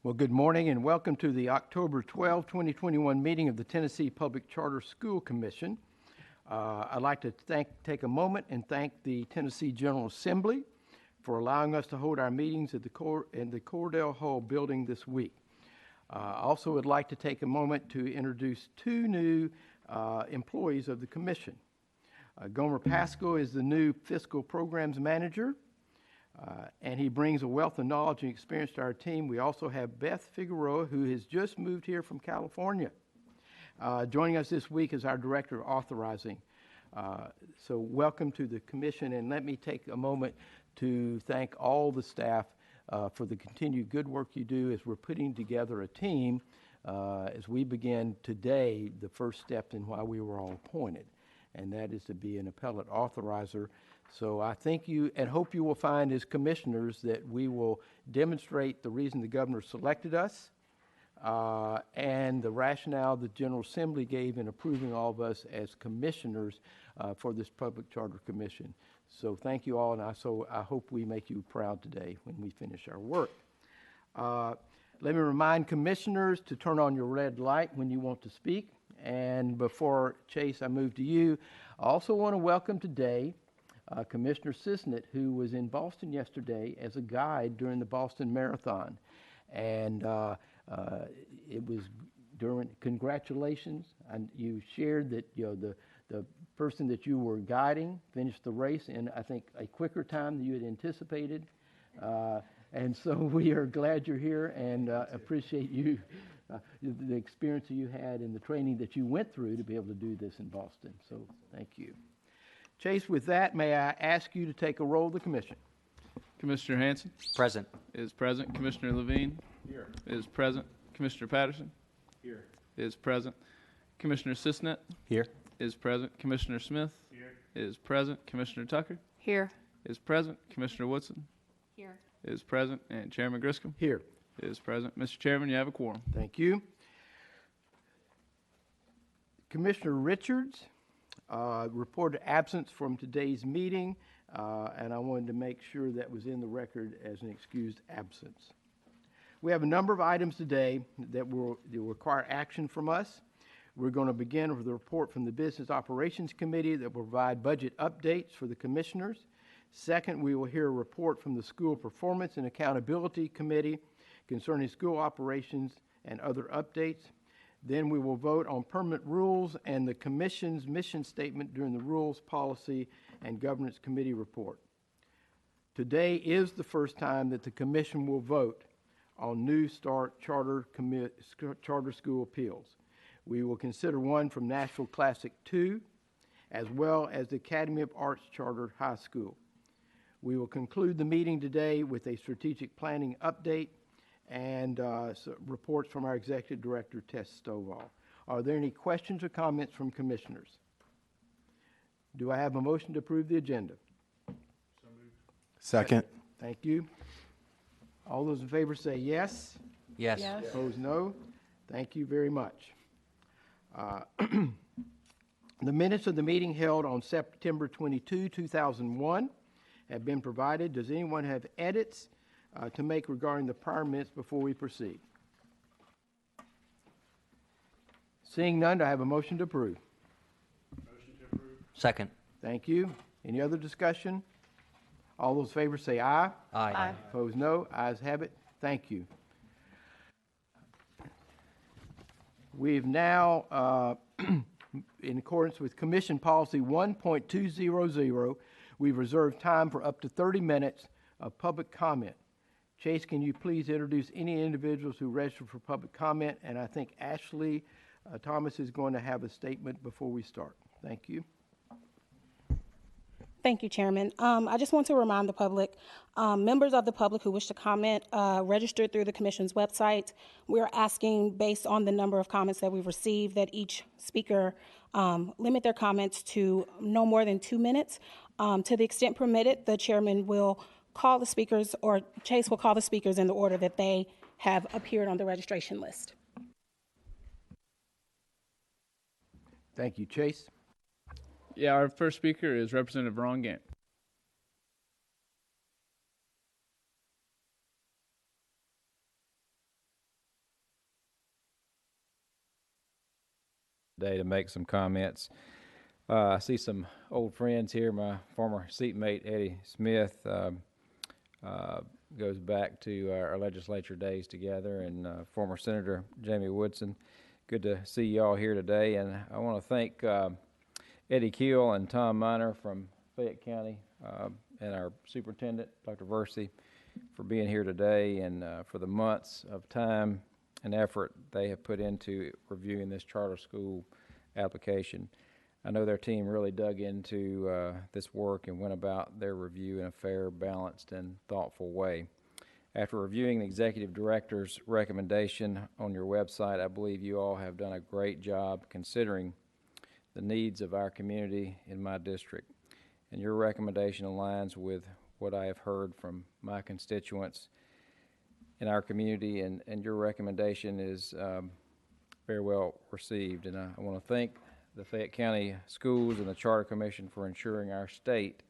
Well, good morning and welcome to the October 12, 2021 meeting of the Tennessee Public Charter School Commission. I'd like to take a moment and thank the Tennessee General Assembly for allowing us to hold our meetings at in the Cordell Hall building this week. I also would like to take a moment to introduce two new employees of the Commission. Gomer Pascal is the new Fiscal Programs Manager, and he brings a wealth of knowledge and experience to our team. We also have Beth Figueroa, who has just moved here from California. Joining us this week is our Director of Authorizing. So welcome to the Commission, and let me take a moment to thank all the staff for the continued good work you do as we're putting together a team as we begin today the first step in why we were all appointed, and that is to be an appellate authorizer. So I thank you and hope you will find as commissioners that we will demonstrate the reason the governor selected us and the rationale the General Assembly gave in approving all of us as commissioners for this Public Charter Commission. So thank you all, and I hope we make you proud today when we finish our work. Let me remind commissioners to turn on your red light when you want to speak. And before, Chase, I move to you, I also want to welcome today Commissioner Cisnet, who was in Boston yesterday as a guide during the Boston Marathon. And it was congratulations. And you shared that the person that you were guiding finished the race in, I think, a quicker time than you had anticipated. And so we are glad you're here and appreciate you, the experience that you had and the training that you went through to be able to do this in Boston. So thank you. Chase, with that, may I ask you to take a roll of the commission? Commissioner Hanson? Present. Is present. Commissioner Levine? Here. Is present. Commissioner Patterson? Here. Is present. Commissioner Cisnet? Here. Is present. Commissioner Smith? Here. Is present. Commissioner Tucker? Here. Is present. Commissioner Woodson? Here. Is present. And Chairman Griscom? Here. Is present. Mr. Chairman, you have a quorum. Thank you. Commissioner Richards reported absence from today's meeting, and I wanted to make sure that was in the record as an excused absence. We have a number of items today that will require action from us. We're going to begin with a report from the Business Operations Committee that will provide budget updates for the commissioners. Second, we will hear a report from the School Performance and Accountability Committee concerning school operations and other updates. Then we will vote on permanent rules and the Commission's mission statement during the Rules, Policy, and Governance Committee report. Today is the first time that the Commission will vote on New Start charter school appeals. We will consider one from Nashville Classic 2, as well as the Academy of Arts Charter High School. We will conclude the meeting today with a strategic planning update and reports from our Executive Director, Tess Stovall. Are there any questions or comments from commissioners? Do I have a motion to approve the agenda? So moved. Second. Thank you. All those in favor say yes. Yes. Yes. Opposed, no. Thank you very much. The minutes of the meeting held on September 22, 2001 have been provided. Does anyone have edits to make regarding the prior minutes before we proceed? Seeing none, do I have a motion to approve? Motion to approve. Second. Thank you. Any other discussion? All those in favor say aye. Aye. Aye. Opposed, no. Ayes have it. Thank you. We've now, in accordance with Commission Policy 1.200, we've reserved time for up to 30 minutes of public comment. Chase, can you please introduce any individuals who registered for public comment? And I think Ashley Thomas is going to have a statement before we start. Thank you. Thank you, Chairman. I just want to remind the public, members of the public who wish to comment, register through the Commission's website. We're asking, based on the number of comments that we've received, that each speaker limit their comments to no more than 2 minutes. To the extent permitted, the Chairman will call the speakers, or Chase will call the speakers in the order that they have appeared on the registration list. Thank you. Chase? Yeah, our first speaker is Representative Ron Gant. today to make some comments. I see some old friends here. My former seatmate, Eddie Smith, goes back to our legislature days together, and former Senator Jamie Woodson. Good to see you all here today, and I want to thank Eddie Keel and Tom Miner from Fayette County and our superintendent, Dr. Versie, for being here today and for the months of time and effort they have put into reviewing this charter school application. I know their team really dug into this work and went about their review in a fair, balanced, and thoughtful way. After reviewing the executive director's recommendation on your website, I believe you all have done a great job considering the needs of our community in my district. And your recommendation aligns with what I have heard from my constituents in our community, and your recommendation is very well received. And I want to thank the Fayette County Schools and the Charter Commission for ensuring our state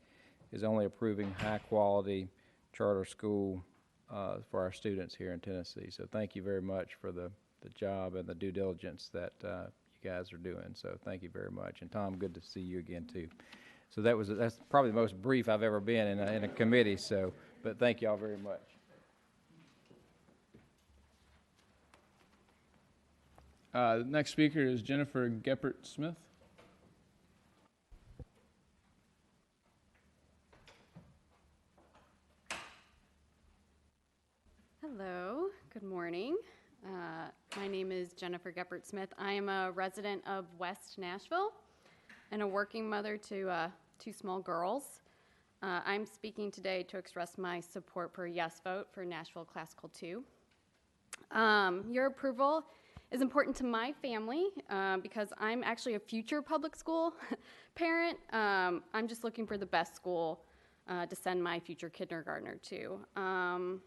is only approving high-quality charter school for our students here in Tennessee. So thank you very much for the job and the due diligence that you guys are doing. So thank you very much. And Tom, good to see you again too. So that's probably the most brief I've ever been in a committee. So, but thank you all very much. The next speaker is Jennifer Geppert Smith. Hello, good morning. My name is Jennifer Geppert Smith. I am a resident of West Nashville and a working mother to 2 small girls. I'm speaking today to express my support for a yes vote for Nashville Classical 2. Your approval is important to my family because I'm actually a future public school parent. I'm just looking for the best school to send my future kindergartner to.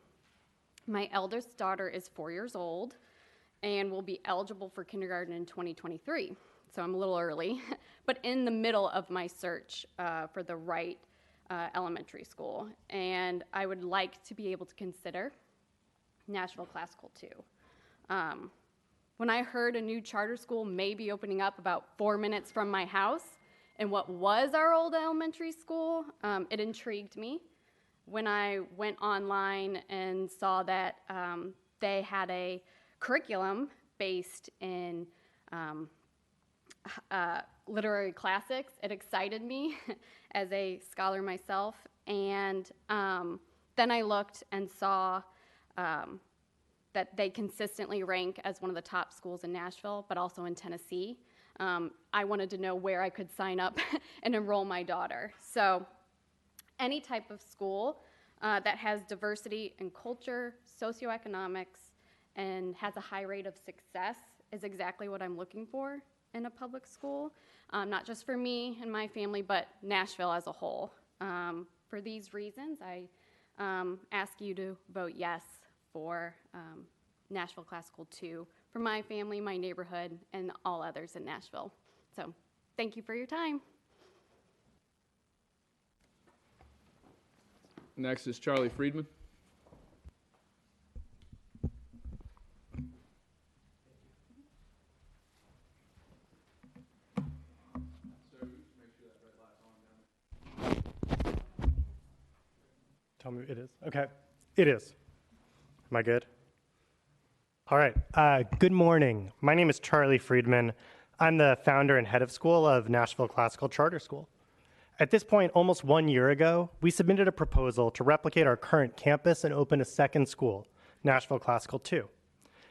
My eldest daughter is 4 years old and will be eligible for kindergarten in 2023. So I'm a little early, but in the middle of my search for the right elementary school. And I would like to be able to consider Nashville Classical 2. When I heard a new charter school may be opening up about 4 minutes from my house in what was our old elementary school, it intrigued me. When I went online and saw that they had a curriculum based in literary classics, it excited me as a scholar myself. And then I looked and saw that they consistently rank as one of the top schools in Nashville, but also in Tennessee. I wanted to know where I could sign up and enroll my daughter. So any type of school that has diversity in culture, socioeconomics, and has a high rate of success is exactly what I'm looking for in a public school, not just for me and my family, but Nashville as a whole. For these reasons, I ask you to vote yes for Nashville Classical 2 for my family, my neighborhood, and all others in Nashville. So thank you for your time. Next is Charlie Friedman. Tell me it is. Okay, it is. Am I good? All right. Good morning. My name is Charlie Friedman. I'm the founder and head of school of Nashville Classical Charter School. At this point, almost 1 year ago, we submitted a proposal to replicate our current campus and open a second school, Nashville Classical 2.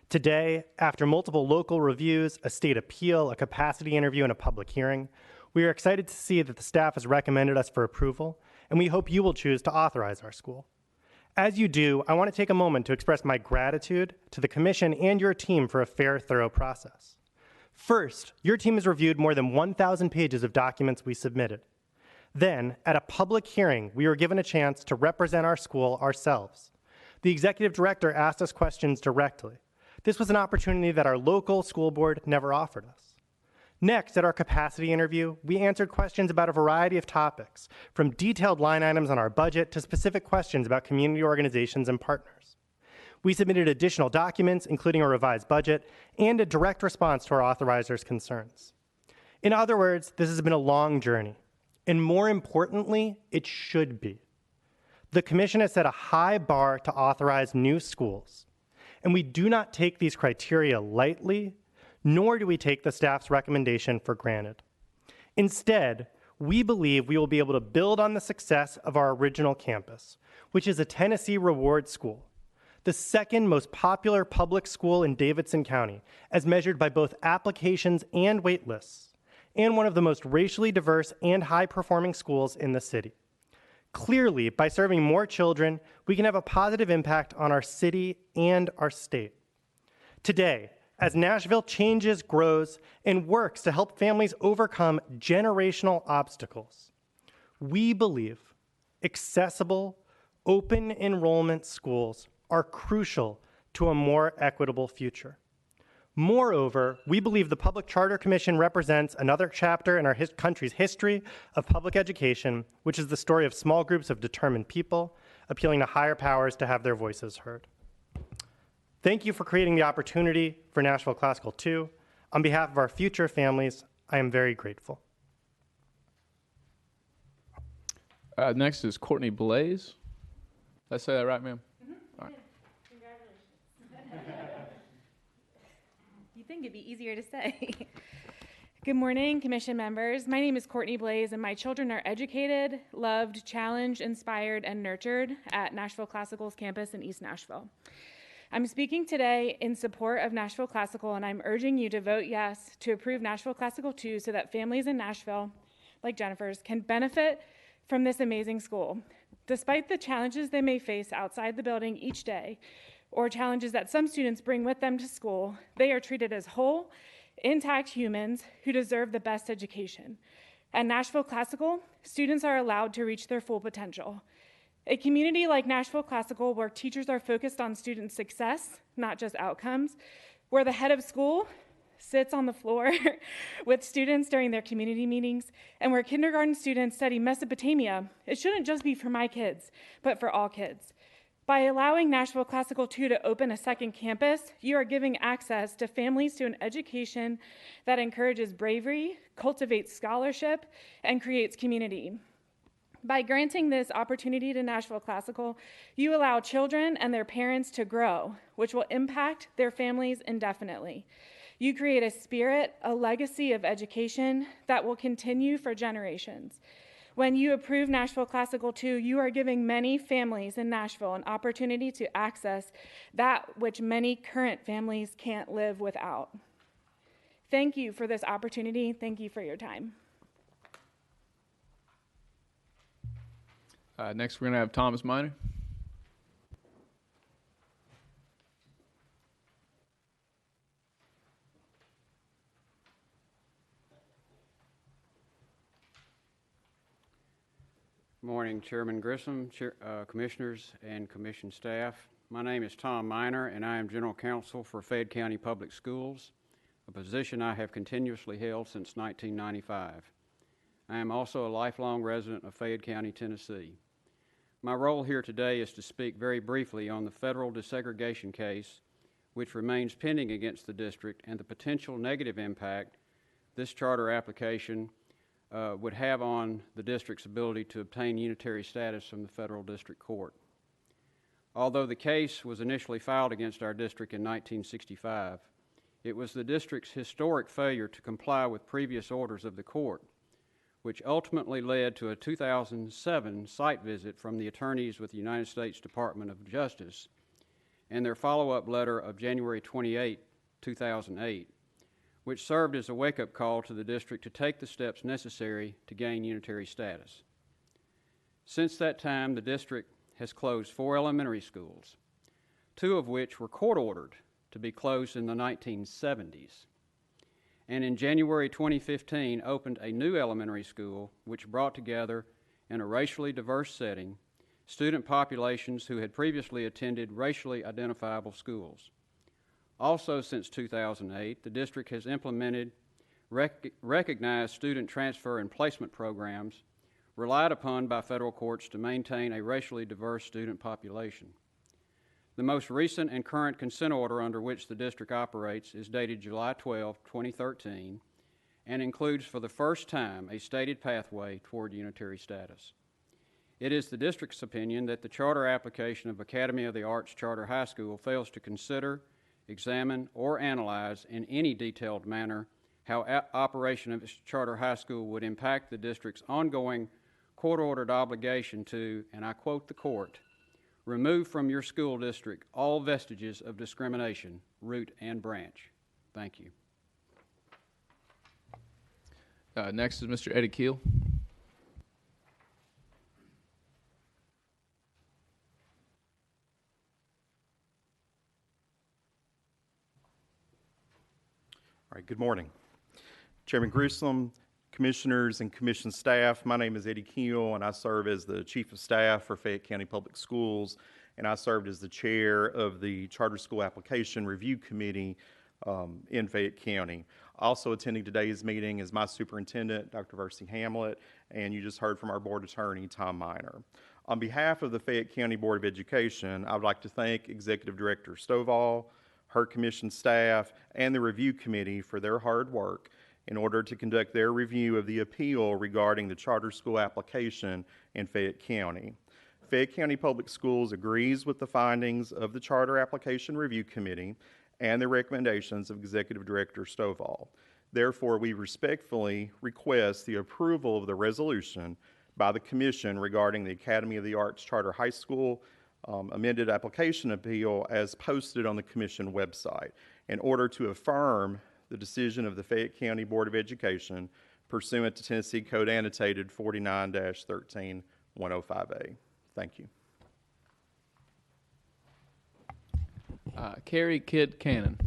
Today, after multiple local reviews, a state appeal, a capacity interview, and a public hearing, we are excited to see that the staff has recommended us for approval, and we hope you will choose to authorize our school. As you do, I want to take a moment to express my gratitude to the Commission and your team for a fair, thorough process. First, your team has reviewed more than 1,000 pages of documents we submitted. Then, at a public hearing, we were given a chance to represent our school ourselves. The executive director asked us questions directly. This was an opportunity that our local school board never offered us. Next, at our capacity interview, we answered questions about a variety of topics, from detailed line items on our budget to specific questions about community organizations and partners. We submitted additional documents, including a revised budget and a direct response to our authorizers' concerns. In other words, this has been a long journey, and more importantly, it should be. The Commission has set a high bar to authorize new schools, and we do not take these criteria lightly, nor do we take the staff's recommendation for granted. Instead, we believe we will be able to build on the success of our original campus, which is a Tennessee Reward School, the second most popular public school in Davidson County, as measured by both applications and wait lists, and one of the most racially diverse and high-performing schools in the city. Clearly, by serving more children, we can have a positive impact on our city and our state. Today, as Nashville changes, grows, and works to help families overcome generational obstacles, we believe accessible, open enrollment schools are crucial to a more equitable future. Moreover, we believe the Public Charter Commission represents another chapter in our country's history of public education, which is the story of small groups of determined people appealing to higher powers to have their voices heard. Thank you for creating the opportunity for Nashville Classical 2. On behalf of our future families, I am very grateful. Next is Courtney Blaze. Did I say that right, ma'am? All right. You'd think it'd be easier to say. Good morning, Commission members. My name is Courtney Blaze, and my children are educated, loved, challenged, inspired, and nurtured at Nashville Classical's campus in East Nashville. I'm speaking today in support of Nashville Classical, and I'm urging you to vote yes to approve Nashville Classical 2 so that families in Nashville, like Jennifer's, can benefit from this amazing school. Despite the challenges they may face outside the building each day, or challenges that some students bring with them to school, they are treated as whole, intact humans who deserve the best education. At Nashville Classical, students are allowed to reach their full potential. A community like Nashville Classical, where teachers are focused on student success, not just outcomes, where the head of school sits on the floor with students during their community meetings, and where kindergarten students study Mesopotamia, it shouldn't just be for my kids, but for all kids. By allowing Nashville Classical 2 to open a second campus, you are giving access to families to an education that encourages bravery, cultivates scholarship, and creates community. By granting this opportunity to Nashville Classical, you allow children and their parents to grow, which will impact their families indefinitely. You create a spirit, a legacy of education that will continue for generations. When you approve Nashville Classical 2, you are giving many families in Nashville an opportunity to access that which many current families can't live without. Thank you for this opportunity. Thank you for your time. Next, we're going to have Thomas Miner. Morning, Chairman Grissom, Commissioners, and Commission staff. My name is Tom Miner, and I am General Counsel for Fayette County Public Schools, a position I have continuously held since 1995. I am also a lifelong resident of Fayette County, Tennessee. My role here today is to speak very briefly on the federal desegregation case, which remains pending against the district, and the potential negative impact this charter application would have on the district's ability to obtain unitary status from the federal district court. Although the case was initially filed against our district in 1965, it was the district's historic failure to comply with previous orders of the court, which ultimately led to a 2007 site visit from the attorneys with the United States Department of Justice and their follow-up letter of January 28, 2008, which served as a wake-up call to the district to take the steps necessary to gain unitary status. Since that time, the district has closed 4 elementary schools, 2 of which were court-ordered to be closed in the 1970s. And in January 2015, opened a new elementary school which brought together, in a racially diverse setting, student populations who had previously attended racially identifiable schools. Also, since 2008, the district has implemented recognized student transfer and placement programs relied upon by federal courts to maintain a racially diverse student population. The most recent and current consent order under which the district operates is dated July 12, 2013, and includes for the first time a stated pathway toward unitary status. It is the district's opinion that the charter application of Academy of the Arts Charter High School fails to consider, examine, or analyze in any detailed manner how operation of its charter high school would impact the district's ongoing court-ordered obligation to, and I quote the court, remove from your school district all vestiges of discrimination, root and branch. Thank you. Next is Mr. Eddie Keel. All right, good morning. Chairman Grissom, commissioners, and commission staff, my name is Eddie Keel, and I serve as the Chief of Staff for Fayette County Public Schools, and I served as the chair of the Charter School Application Review Committee in Fayette County. Also attending today's meeting is my superintendent, Dr. Versi Hamlet, and you just heard from our board attorney, Tom Miner. On behalf of the Fayette County Board of Education, I would like to thank Executive Director Stovall, her commission staff, and the review committee for their hard work in order to conduct their review of the appeal regarding the charter school application in Fayette County. Fayette County Public Schools agrees with the findings of the Charter Application Review Committee and the recommendations of Executive Director Stovall. Therefore, we respectfully request the approval of the resolution by the Commission regarding the Academy of the Arts Charter High School amended application appeal as posted on the Commission website in order to affirm the decision of the Fayette County Board of Education pursuant to Tennessee Code Annotated 49-13105A. Thank you. Carrie Kidd Cannon.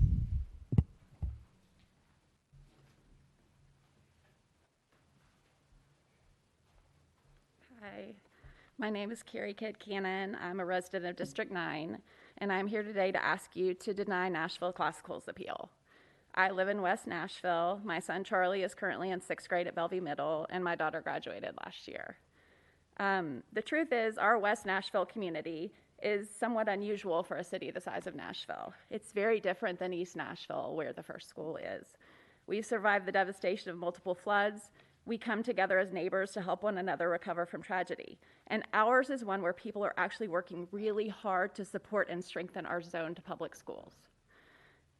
Hi, my name is Carrie Kidd Cannon. I'm a resident of District 9, and I'm here today to ask you to deny Nashville Classical's appeal. I live in West Nashville. My son Charlie is currently in 6th grade at Bellevue Middle, and my daughter graduated last year. The truth is, our West Nashville community is somewhat unusual for a city the size of Nashville. It's very different than East Nashville, where the first school is. We've survived the devastation of multiple floods. We come together as neighbors to help one another recover from tragedy. And ours is one where people are actually working really hard to support and strengthen our zoned public schools.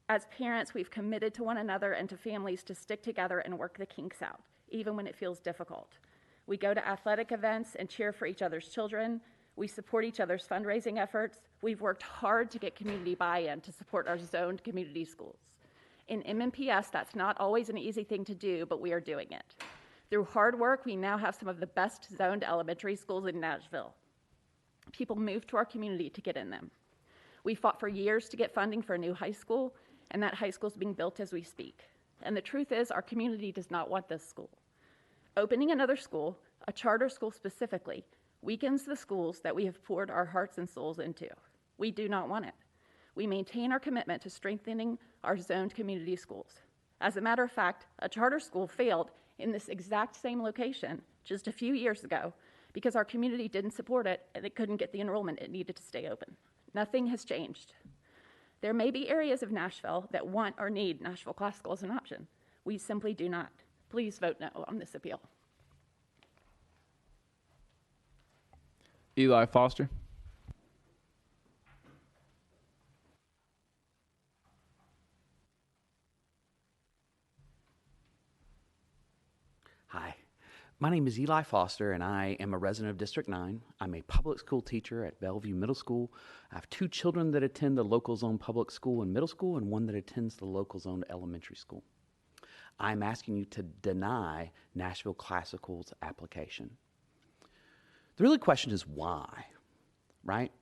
As parents, we've committed to one another and to families to stick together and work the kinks out, even when it feels difficult. We go to athletic events and cheer for each other's children. We support each other's fundraising efforts. We've worked hard to get community buy-in to support our zoned community schools. In MMPS, that's not always an easy thing to do, but we are doing it. Through hard work, we now have some of the best zoned elementary schools in Nashville. People move to our community to get in them. We fought for years to get funding for a new high school, and that high school is being built as we speak. And the truth is, our community does not want this school. Opening another school, a charter school specifically, weakens the schools that we have poured our hearts and souls into. We do not want it. We maintain our commitment to strengthening our zoned community schools. As a matter of fact, a charter school failed in this exact same location just a few years ago because our community didn't support it and it couldn't get the enrollment it needed to stay open. Nothing has changed. There may be areas of Nashville that want or need Nashville Classical as an option. We simply do not. Please vote no on this appeal. Eli Foster. Hi, my name is Eli Foster, and I am a resident of District 9. I'm a public school teacher at Bellevue Middle School. I have 2 children that attend the local zone public school and middle school, and 1 that attends the local zone elementary school. I'm asking you to deny Nashville Classical's application. The real question is why, right?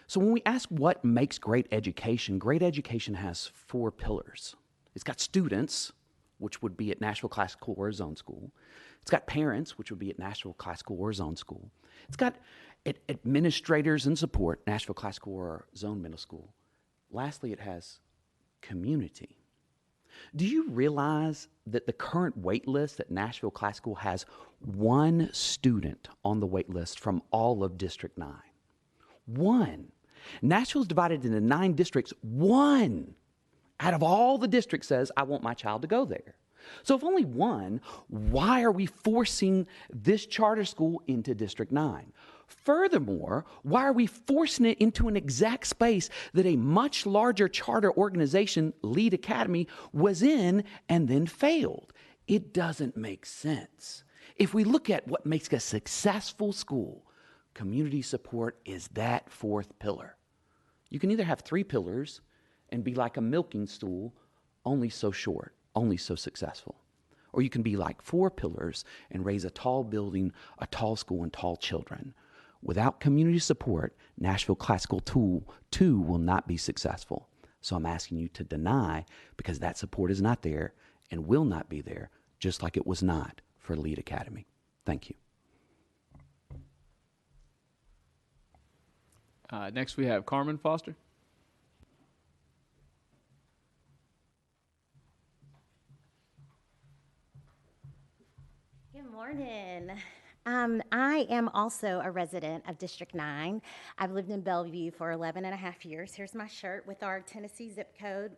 So when we ask what makes great education has 4 pillars. It's got students, which would be at Nashville Classical or a zone school. It's got parents, which would be at Nashville Classical or zone school. It's got administrators and support, Nashville Classical or zone middle school. Lastly, it has community. Do you realize that the current wait list at Nashville Classical has 1 student on the wait list from all of District 9? 1. Nashville's divided into 9 districts. 1 out of all the districts says, I want my child to go there. So if only one, why are we forcing this charter school into District 9? Furthermore, why are we forcing it into an exact space that a much larger charter organization, Lead Academy, was in and then failed? It doesn't make sense. If we look at what makes a successful school, community support is that fourth pillar. You can either have 3 pillars and be like a milking stool, only so short, only so successful. Or you can be like 4 pillars and raise a tall building, a tall school, and tall children. Without community support, Nashville Classical too will not be successful. So I'm asking you to deny because that support is not there and will not be there, just like it was not for Lead Academy. Thank you. Next we have Carmen Foster. Good morning. I am also a resident of District 9. I've lived in Bellevue for 11 and a half years. Here's my shirt with our Tennessee zip code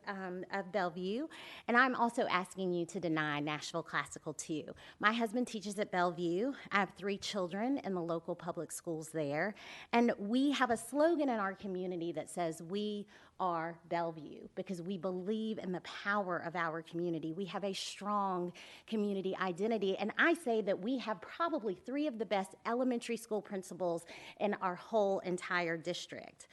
of Bellevue. And I'm also asking you to deny Nashville Classical too. My husband teaches at Bellevue. I have 3 children in the local public schools there. And we have a slogan in our community that says, "We are Bellevue," because we believe in the power of our community. We have a strong community identity, and I say that we have probably 3 of the best elementary school principals in our whole entire district.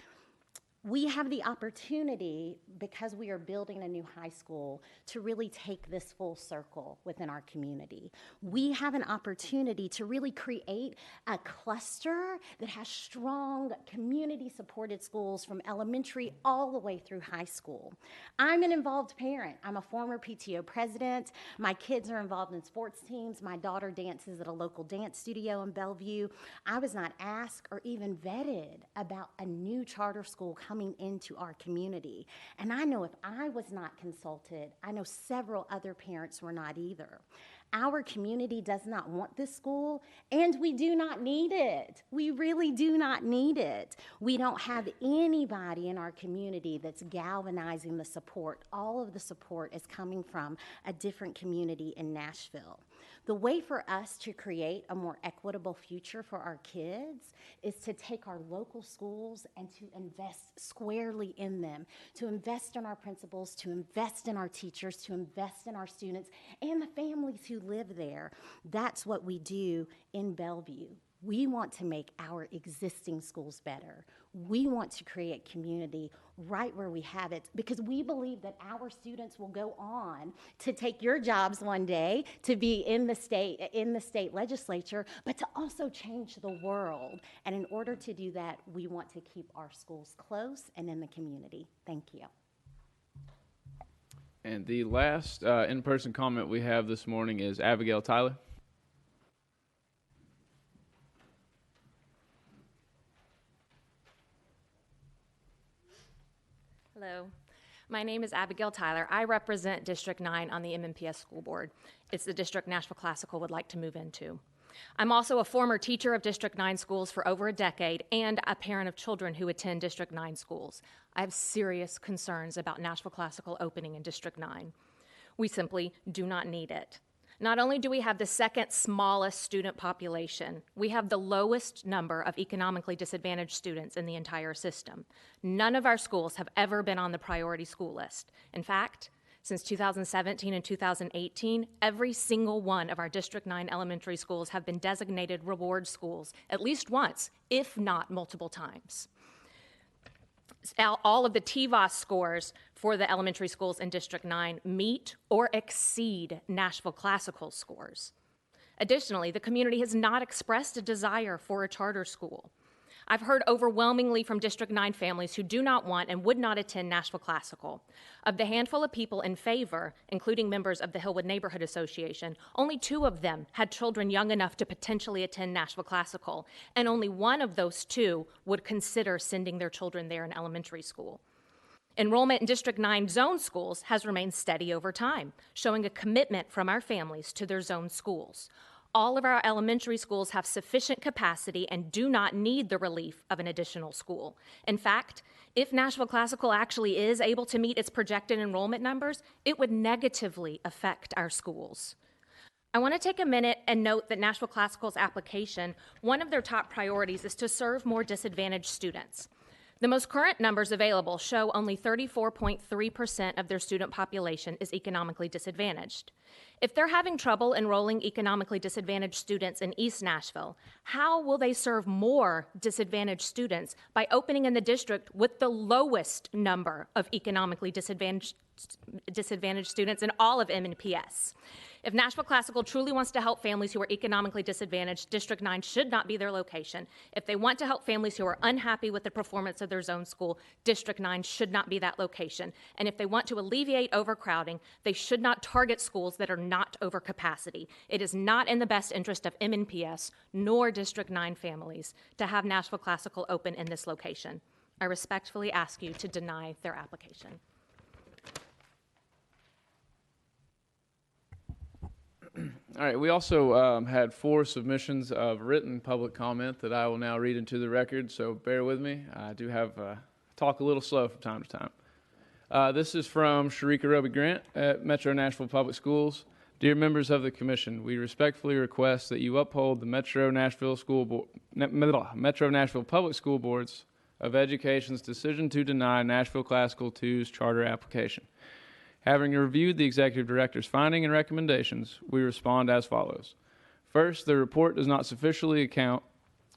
We have the opportunity, because we are building a new high school, to really take this full circle within our community. We have an opportunity to really create a cluster that has strong community-supported schools from elementary all the way through high school. I'm an involved parent. I'm a former PTO president. My kids are involved in sports teams. My daughter dances at a local dance studio in Bellevue. I was not asked or even vetted about a new charter school coming into our community. And I know if I was not consulted, I know several other parents were not either. Our community does not want this school, and we do not need it. We really do not need it. We don't have anybody in our community that's galvanizing the support. All of the support is coming from a different community in Nashville. The way for us to create a more equitable future for our kids is to take our local schools and to invest squarely in them, to invest in our principals, to invest in our teachers, to invest in our students and the families who live there. That's what we do in Bellevue. We want to make our existing schools better. We want to create community right where we have it, because we believe that our students will go on to take your jobs one day, to be in the state legislature, but to also change the world. And in order to do that, we want to keep our schools close and in the community. Thank you. And the last in-person comment we have this morning is Abigail Tyler. Hello, my name is Abigail Tyler. I represent District 9 on the MMPS School Board. It's the district Nashville Classical would like to move into. I'm also a former teacher of District 9 schools for over a decade and a parent of children who attend District 9 schools. I have serious concerns about Nashville Classical opening in District 9. We simply do not need it. Not only do we have the second smallest student population, we have the lowest number of economically disadvantaged students in the entire system. None of our schools have ever been on the priority school list. In fact, since 2017 and 2018, every single one of our District 9 elementary schools have been designated reward schools at least once, if not multiple times. All of the TVOS scores for the elementary schools in District 9 meet or exceed Nashville Classical scores. Additionally, the community has not expressed a desire for a charter school. I've heard overwhelmingly from District 9 families who do not want and would not attend Nashville Classical. Of the handful of people in favor, including members of the Hillwood Neighborhood Association, only 2 of them had children young enough to potentially attend Nashville Classical, and only 1 of those 2 would consider sending their children there in elementary school. Enrollment in District 9 zone schools has remained steady over time, showing a commitment from our families to their zone schools. All of our elementary schools have sufficient capacity and do not need the relief of an additional school. In fact, if Nashville Classical actually is able to meet its projected enrollment numbers, it would negatively affect our schools. I want to take a minute and note that Nashville Classical's application, one of their top priorities is to serve more disadvantaged students. The most current numbers available show only 34.3% of their student population is economically disadvantaged. If they're having trouble enrolling economically disadvantaged students in East Nashville, how will they serve more disadvantaged students by opening in the district with the lowest number of economically disadvantaged students in all of MNPS? If Nashville Classical truly wants to help families who are economically disadvantaged, District 9 should not be their location. If they want to help families who are unhappy with the performance of their zone school, District 9 should not be that location. And if they want to alleviate overcrowding, they should not target schools that are not over capacity. It is not in the best interest of MNPS nor District 9 families to have Nashville Classical open in this location. I respectfully ask you to deny their application. All right, we also had 4 submissions of written public comment that I will now read into the record, so bear with me. I do have talk a little slow from time to time. This is from Sharika Roby Grant at Metro Nashville Public Schools. Dear members of the Commission, we respectfully request that you uphold the Metro Nashville Public School Boards of Education's decision to deny Nashville Classical 2's charter application. Having reviewed the Executive Director's finding and recommendations, we respond as follows. First, the report does not sufficiently account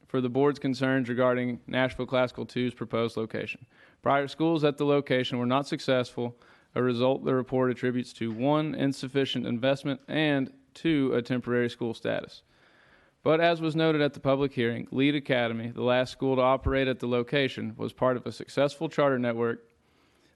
for the Board's concerns regarding Nashville Classical 2's proposed location. Prior schools at the location were not successful, a result the report attributes to 1, insufficient investment, and 2, a temporary school status. But as was noted at the public hearing, Lead Academy, the last school to operate at the location, was part of a successful charter network.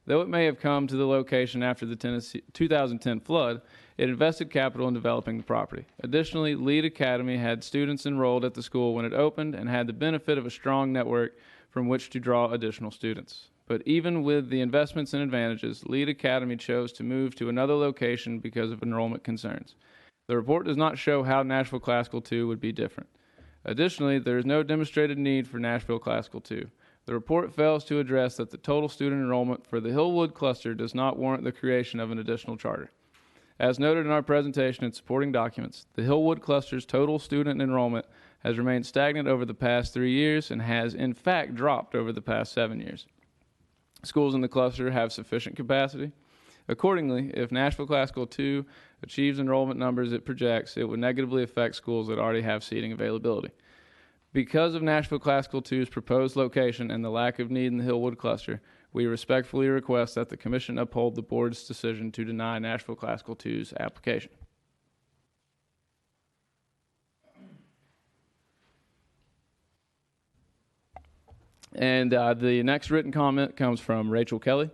Though it may have come to the location after the 2010 flood, it invested capital in developing the property. Additionally, Lead Academy had students enrolled at the school when it opened and had the benefit of a strong network from which to draw additional students. But even with the investments and advantages, Lead Academy chose to move to another location because of enrollment concerns. The report does not show how Nashville Classical 2 would be different. Additionally, there is no demonstrated need for Nashville Classical 2. The report fails to address that the total student enrollment for the Hillwood cluster does not warrant the creation of an additional charter. As noted in our presentation and supporting documents, the Hillwood cluster's total student enrollment has remained stagnant over the past 3 years and has in fact dropped over the past 7 years. Schools in the cluster have sufficient capacity. Accordingly, if Nashville Classical 2 achieves enrollment numbers it projects, it would negatively affect schools that already have seating availability. Because of Nashville Classical 2's proposed location and the lack of need in the Hillwood cluster, we respectfully request that the Commission uphold the Board's decision to deny Nashville Classical 2's application. And the next written comment comes from Rachel Kelly.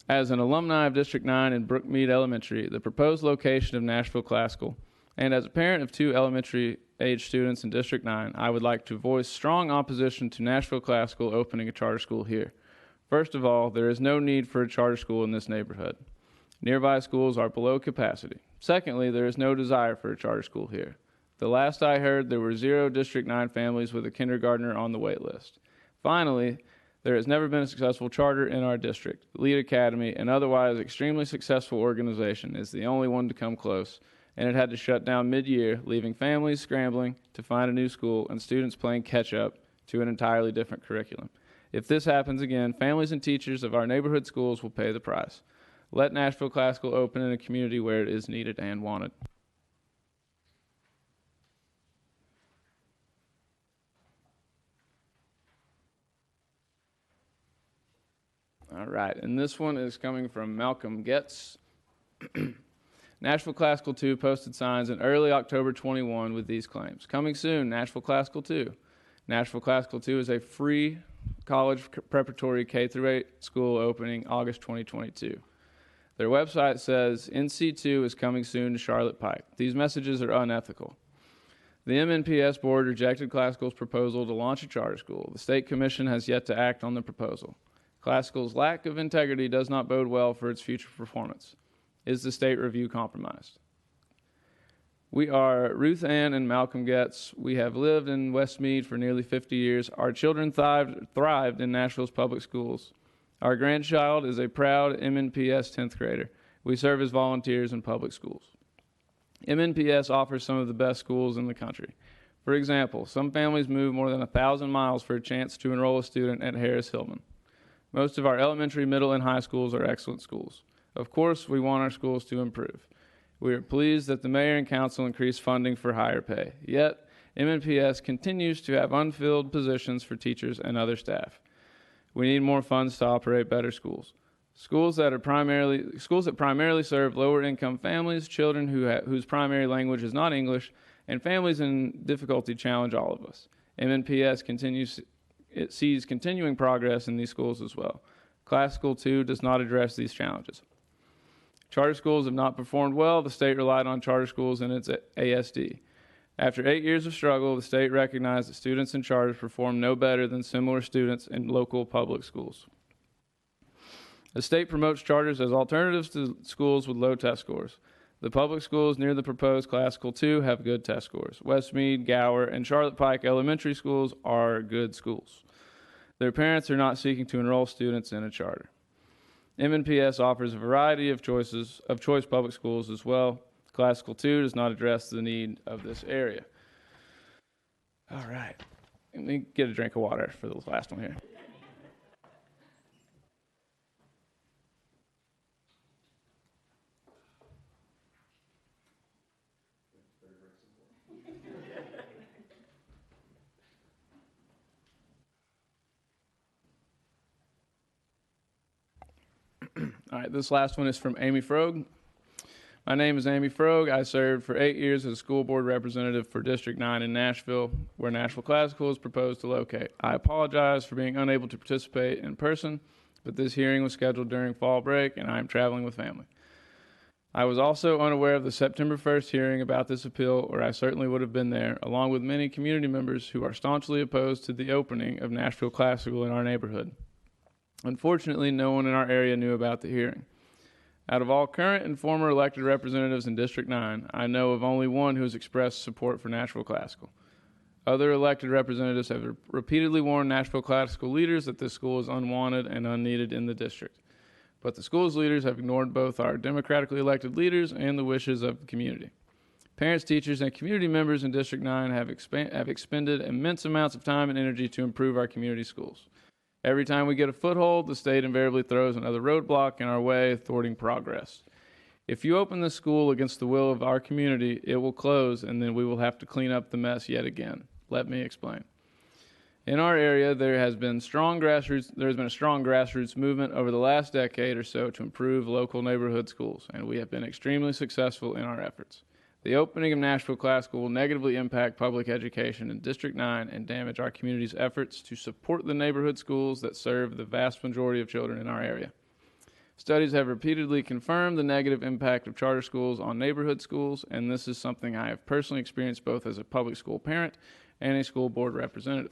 As an alumni of District 9 and Brookmead Elementary, the proposed location of Nashville Classical, and as a parent of 2 elementary-age students in District 9, I would like to voice strong opposition to Nashville Classical opening a charter school here. First of all, there is no need for a charter school in this neighborhood. Nearby schools are below capacity. Secondly, there is no desire for a charter school here. The last I heard, there were 0 District 9 families with a kindergartner on the wait list. Finally, there has never been a successful charter in our district. Lead Academy, an otherwise extremely successful organization, is the only one to come close, and it had to shut down mid-year, leaving families scrambling to find a new school and students playing catch-up to an entirely different curriculum. If this happens again, families and teachers of our neighborhood schools will pay the price. Let Nashville Classical open in a community where it is needed and wanted. All right, and this one is coming from Malcolm Getz. Nashville Classical 2 posted signs in early October 21 with these claims. Coming soon, Nashville Classical 2. Nashville Classical 2 is a free college preparatory K-8 school opening August 2022. Their website says NC2 is coming soon to Charlotte Pike. These messages are unethical. The MNPS board rejected Classical's proposal to launch a charter school. The state commission has yet to act on the proposal. Classical's lack of integrity does not bode well for its future performance. Is the state review compromised? We are Ruth Ann and Malcolm Getz. We have lived in Westmead for nearly 50 years. Our children thrived in Nashville's public schools. Our grandchild is a proud MNPS 10th grader. We serve as volunteers in public schools. MNPS offers some of the best schools in the country. For example, some families move more than 1,000 miles for a chance to enroll a student at Harris-Hillman. Most of our elementary, middle, and high schools are excellent schools. Of course, we want our schools to improve. We are pleased that the mayor and council increased funding for higher pay. Yet, MNPS continues to have unfilled positions for teachers and other staff. We need more funds to operate better schools. Schools that primarily serve lower-income families, children whose primary language is not English, and families in difficulty challenge all of us. MNPS sees continuing progress in these schools as well. Classical 2 does not address these challenges. Charter schools have not performed well. The state relied on charter schools in its ASD. After 8 years of struggle, the state recognized that students in charters perform no better than similar students in local public schools. The state promotes charters as alternatives to schools with low test scores. The public schools near the proposed Classical 2 have good test scores. Westmead, Gower, and Charlotte Pike elementary schools are good schools. Their parents are not seeking to enroll students in a charter. MNPS offers a variety of choice public schools as well. Classical 2 does not address the need of this area. All right. Let me get a drink of water for the last one here. All right, this last one is from Amy Frogue. My name is Amy Frogue. I served for 8 years as a school board representative for District 9 in Nashville, where Nashville Classical is proposed to locate. I apologize for being unable to participate in person, but this hearing was scheduled during fall break, and I am traveling with family. I was also unaware of the September 1st hearing about this appeal, or I certainly would have been there, along with many community members who are staunchly opposed to the opening of Nashville Classical in our neighborhood. Unfortunately, no one in our area knew about the hearing. Out of all current and former elected representatives in District 9, I know of only one who has expressed support for Nashville Classical. Other elected representatives have repeatedly warned Nashville Classical leaders that this school is unwanted and unneeded in the district. But the school's leaders have ignored both our democratically elected leaders and the wishes of the community. Parents, teachers, and community members in District 9 have expended immense amounts of time and energy to improve our community schools. Every time we get a foothold, the state invariably throws another roadblock in our way, thwarting progress. If you open this school against the will of our community, it will close, and then we will have to clean up the mess yet again. Let me explain. In our area, there has been a strong grassroots movement over the last decade or so to improve local neighborhood schools, and we have been extremely successful in our efforts. The opening of Nashville Classical will negatively impact public education in District 9 and damage our community's efforts to support the neighborhood schools that serve the vast majority of children in our area. Studies have repeatedly confirmed the negative impact of charter schools on neighborhood schools, and this is something I have personally experienced both as a public school parent and a school board representative.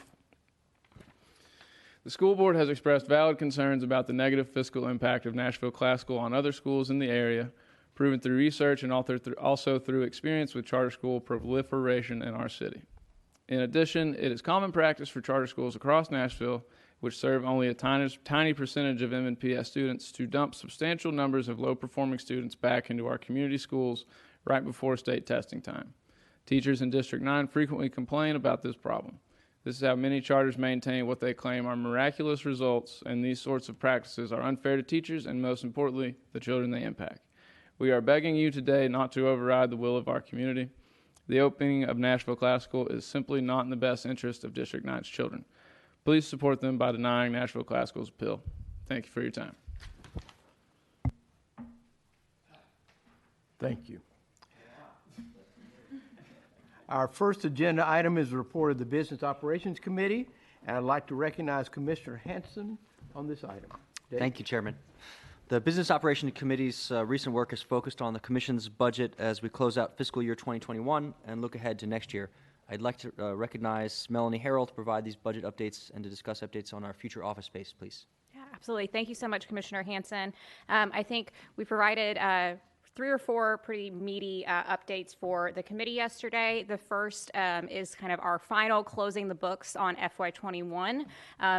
The school board has expressed valid concerns about the negative fiscal impact of Nashville Classical on other schools in the area, proven through research and also through experience with charter school proliferation in our city. In addition, it is common practice for charter schools across Nashville, which serve only a tiny percentage of MNPS students, to dump substantial numbers of low-performing students back into our community schools right before state testing time. Teachers in District 9 frequently complain about this problem. This is how many charters maintain what they claim are miraculous results, and these sorts of practices are unfair to teachers and, most importantly, the children they impact. We are begging you today not to override the will of our community. The opening of Nashville Classical is simply not in the best interest of District 9's children. Please support them by denying Nashville Classical's appeal. Thank you for your time. Thank you. Our first agenda item is a report of the Business Operations Committee, and I'd like to recognize Commissioner Hanson on this item. Dave? Thank you, Chairman. The Business Operations Committee's recent work is focused on the Commission's budget as we close out fiscal year 2021 and look ahead to next year. I'd like to recognize Melanie Harrell to provide these budget updates and to discuss updates on our future office space, please. Yeah, absolutely. Thank you so much, Commissioner Hanson. I think we provided three or four pretty meaty updates for the committee yesterday. The first is kind of our final closing the books on FY21.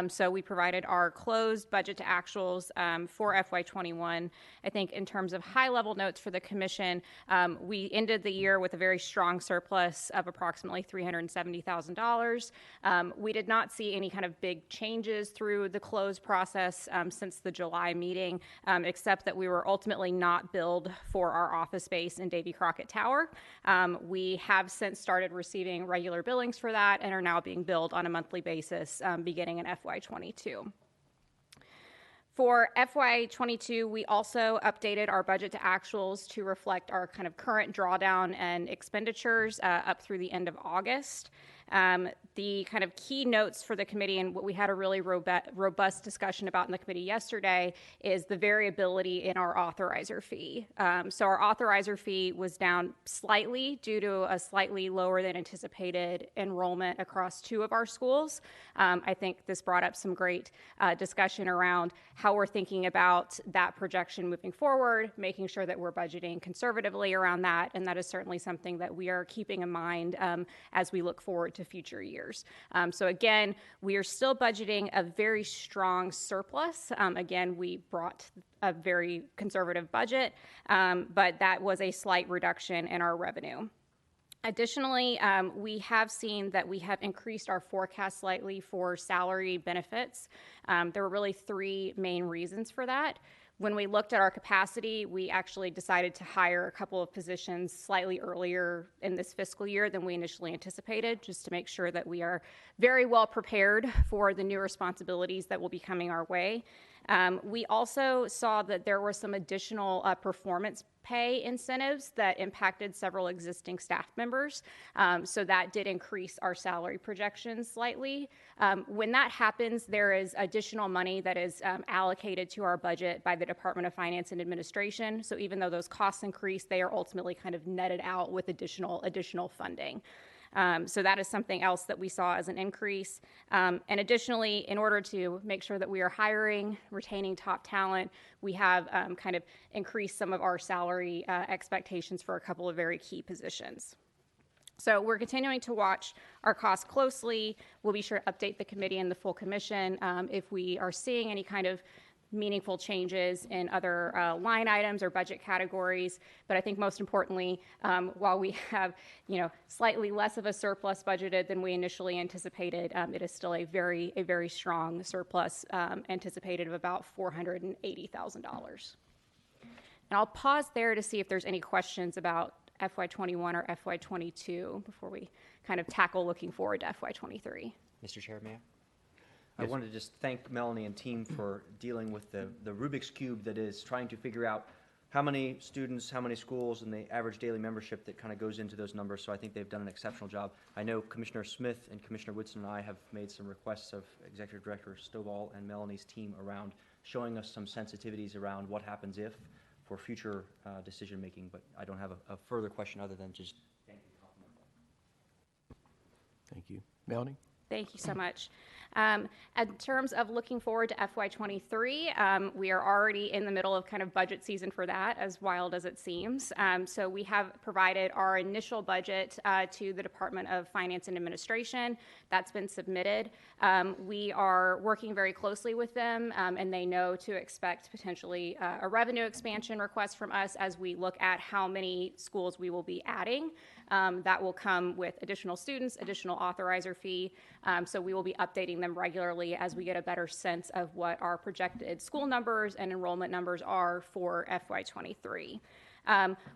So we provided our closed budget to actuals for FY21. I think in terms of high-level notes for the commission, we ended the year with a very strong surplus of approximately $370,000. We did not see any kind of big changes through the close process since the July meeting, except that we were ultimately not billed for our office space in Davy Crockett Tower. We have since started receiving regular billings for that and are now being billed on a monthly basis beginning in FY22. For FY22, we also updated our budget to actuals to reflect our kind of current drawdown and expenditures up through the end of August. The kind of key notes for the committee and what we had a really robust discussion about in the committee yesterday is the variability in our authorizer fee. So our authorizer fee was down slightly due to a slightly lower than anticipated enrollment across two of our schools. I think this brought up some great discussion around how we're thinking about that projection moving forward, making sure that we're budgeting conservatively around that, and that is certainly something that we are keeping in mind as we look forward to future years. So again, we are still budgeting a very strong surplus. Again, we brought a very conservative budget, but that was a slight reduction in our revenue. Additionally, we have seen that we have increased our forecast slightly for salary benefits. There were really three main reasons for that. When we looked at our capacity, we actually decided to hire a couple of positions slightly earlier in this fiscal year than we initially anticipated, just to make sure that we are very well prepared for the new responsibilities that will be coming our way. We also saw that there were some additional performance pay incentives that impacted several existing staff members. So that did increase our salary projections slightly. When that happens, there is additional money that is allocated to our budget by the Department of Finance and Administration. So even though those costs increase, they are ultimately kind of netted out with additional funding. So that is something else that we saw as an increase. And additionally, in order to make sure that we are hiring, retaining top talent, we have kind of increased some of our salary expectations for a couple of very key positions. So we're continuing to watch our costs closely. We'll be sure to update the committee and the full commission if we are seeing any kind of meaningful changes in other line items or budget categories. But I think most importantly, while we have slightly less of a surplus budgeted than we initially anticipated, it is still a very strong surplus anticipated of about $480,000. And I'll pause there to see if there's any questions about FY21 or FY22 before we kind of tackle looking forward to FY23. Mr. Chair, may I? I wanted to just thank Melanie and team for dealing with the Rubik's Cube that is trying to figure out how many students, how many schools, and the average daily membership that kind of goes into those numbers. So I think they've done an exceptional job. I know Commissioner Smith and Commissioner Woodson and I have made some requests of Executive Director Stovall and Melanie's team around showing us some sensitivities around what happens if for future decision making. But I don't have a further question other than just thank you. Thank you. Melanie? Thank you so much. In terms of looking forward to FY23, we are already in the middle of kind of budget season for that, as wild as it seems. So we have provided our initial budget to the Department of Finance and Administration. That's been submitted. We are working very closely with them, and they know to expect potentially a revenue expansion request from us as we look at how many schools we will be adding. That will come with additional students, additional authorizer fee. So we will be updating them regularly as we get a better sense of what our projected school numbers and enrollment numbers are for FY23.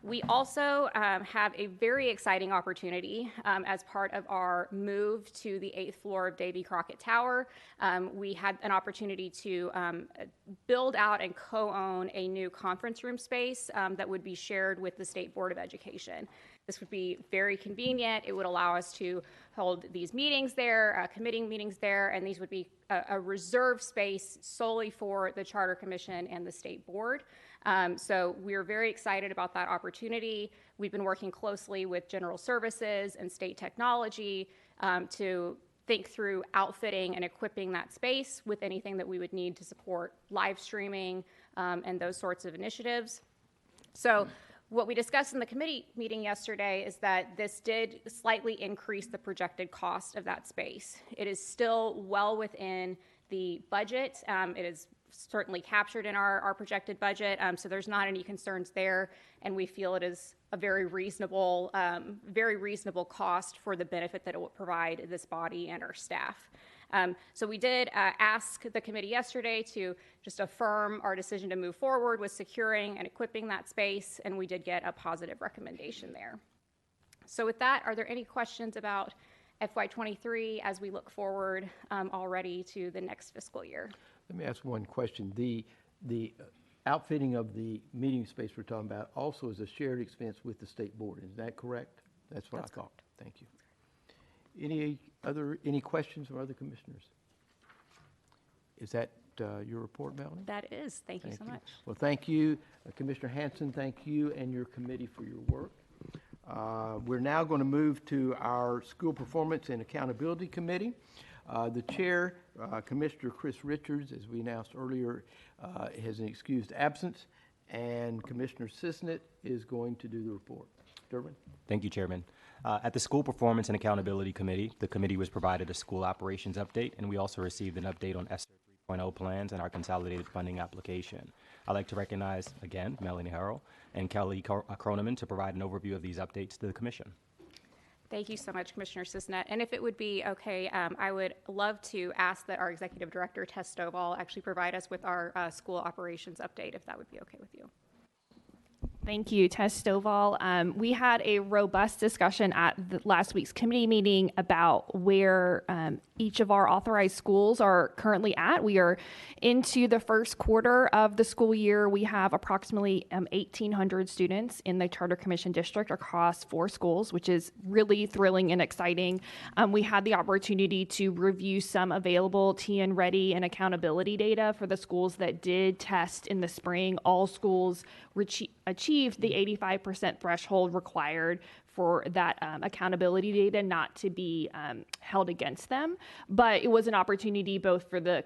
We also have a very exciting opportunity as part of our move to the 8th floor of Davy Crockett Tower. We had an opportunity to build out and co-own a new conference room space that would be shared with the State Board of Education. This would be very convenient. It would allow us to hold these meetings there, committee meetings there, and these would be a reserved space solely for the Charter Commission and the State Board. So we're very excited about that opportunity. We've been working closely with General Services and State Technology to think through outfitting and equipping that space with anything that we would need to support live streaming and those sorts of initiatives. So What we discussed in the committee meeting yesterday is that this did slightly increase the projected cost of that space. It is still well within the budget. It is certainly captured in our projected budget, so there's not any concerns there, and we feel it is a very reasonable cost for the benefit that it will provide this body and our staff. So we did ask the committee yesterday to just affirm our decision to move forward with securing and equipping that space, and we did get a positive recommendation there. So with that, are there any questions about FY23 as we look forward already to the next fiscal year? Let me ask one question. The outfitting of the meeting space we're talking about also is a shared expense with the state board. Is that correct? That's what I thought. Thank you. Any questions from other commissioners? Is that your report, Melanie? That is. Thank you so much. Well, thank you, Commissioner Hanson. Thank you and your committee for your work. We're now going to move to our School Performance and Accountability Committee. The chair, Commissioner Chris Richards, as we announced earlier, has an excused absence, and Commissioner Sisnett is going to do the report. Durbin? Thank you, Chairman. At the School Performance and Accountability Committee, the committee was provided a school operations update, and we also received an update on ESSER 3.0 plans and our consolidated funding application. I'd like to recognize, again, Melanie Harrell and Kelly Croneman to provide an overview of these updates to the Commission. Thank you so much, Commissioner Sisnett. And if it would be okay, I would love to ask that our Executive Director, Tess Stovall, actually provide us with our school operations update, if that would be okay with you. Thank you, Tess Stovall. We had a robust discussion at last week's committee meeting about where each of our authorized schools are currently at. We are into the first quarter of the school year. We have approximately 1,800 students in the Charter Commission District across 4 schools, which is really thrilling and exciting. We had the opportunity to review some available TN Ready and accountability data for the schools that did test in the spring. All schools achieved the 85% threshold required for that accountability data not to be held against them. But it was an opportunity both for the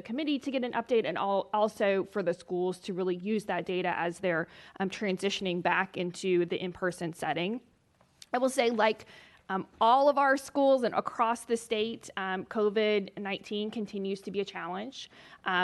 committee to get an update and also for the schools to really use that data as they're transitioning back into the in-person setting. I will say, like all of our schools and across the state, COVID-19 continues to be a challenge.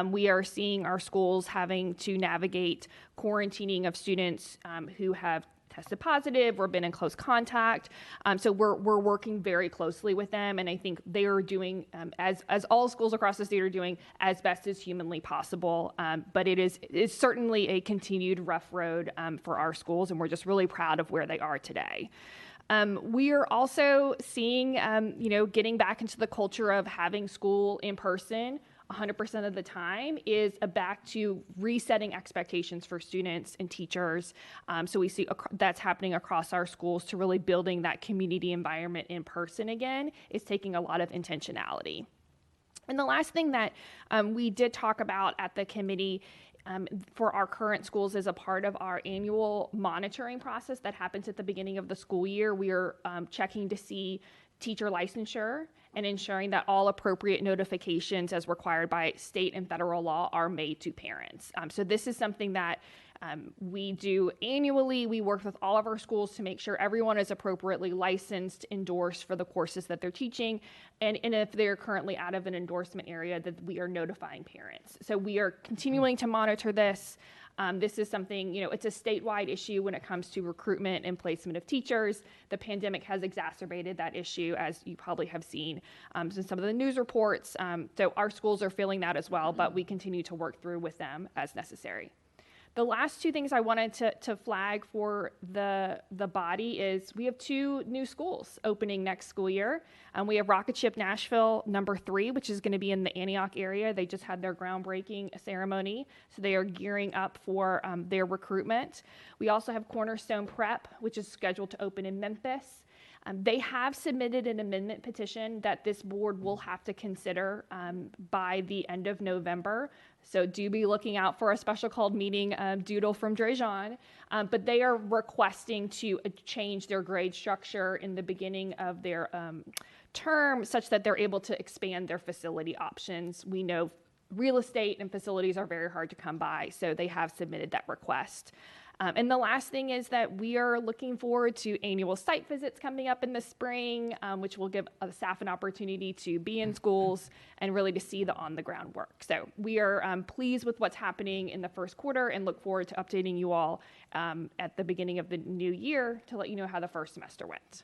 We are seeing our schools having to navigate quarantining of students who have tested positive or been in close contact. So we're working very closely with them, and I think they are doing, as all schools across the state are doing, as best as humanly possible. But it's certainly a continued rough road for our schools, and we're just really proud of where they are today. We are also seeing, getting back into the culture of having school in person 100% of the time is back to resetting expectations for students and teachers. So we see that's happening across our schools to really building that community environment in person again is taking a lot of intentionality. And the last thing that we did talk about at the committee for our current schools is a part of our annual monitoring process that happens at the beginning of the school year. We are checking to see teacher licensure and ensuring that all appropriate notifications as required by state and federal law are made to parents. So this is something that we do annually. We work with all of our schools to make sure everyone is appropriately licensed, endorsed for the courses that they're teaching, and if they're currently out of an endorsement area, that we are notifying parents. So we are continuing to monitor this. This is something, it's a statewide issue when it comes to recruitment and placement of teachers. The pandemic has exacerbated that issue, as you probably have seen in some of the news reports. So our schools are feeling that as well, but we continue to work through with them as necessary. The last 2 things I wanted to flag for the body is we have 2 new schools opening next school year. We have Rocket Ship Nashville #3, which is going to be in the Antioch area. They just had their groundbreaking ceremony, so they are gearing up for their recruitment. We also have Cornerstone Prep, which is scheduled to open in Memphis. They have submitted an amendment petition that this board will have to consider by the end of November. So do be looking out for a special called meeting doodle from Drejon. But they are requesting to change their grade structure in the beginning of their term such that they're able to expand their facility options. We know real estate and facilities are very hard to come by, so they have submitted that request. And the last thing is that we are looking forward to annual site visits coming up in the spring, which will give staff an opportunity to be in schools and really to see the on-the-ground work. So we are pleased with what's happening in the first quarter and look forward to updating you all at the beginning of the new year to let you know how the first semester went.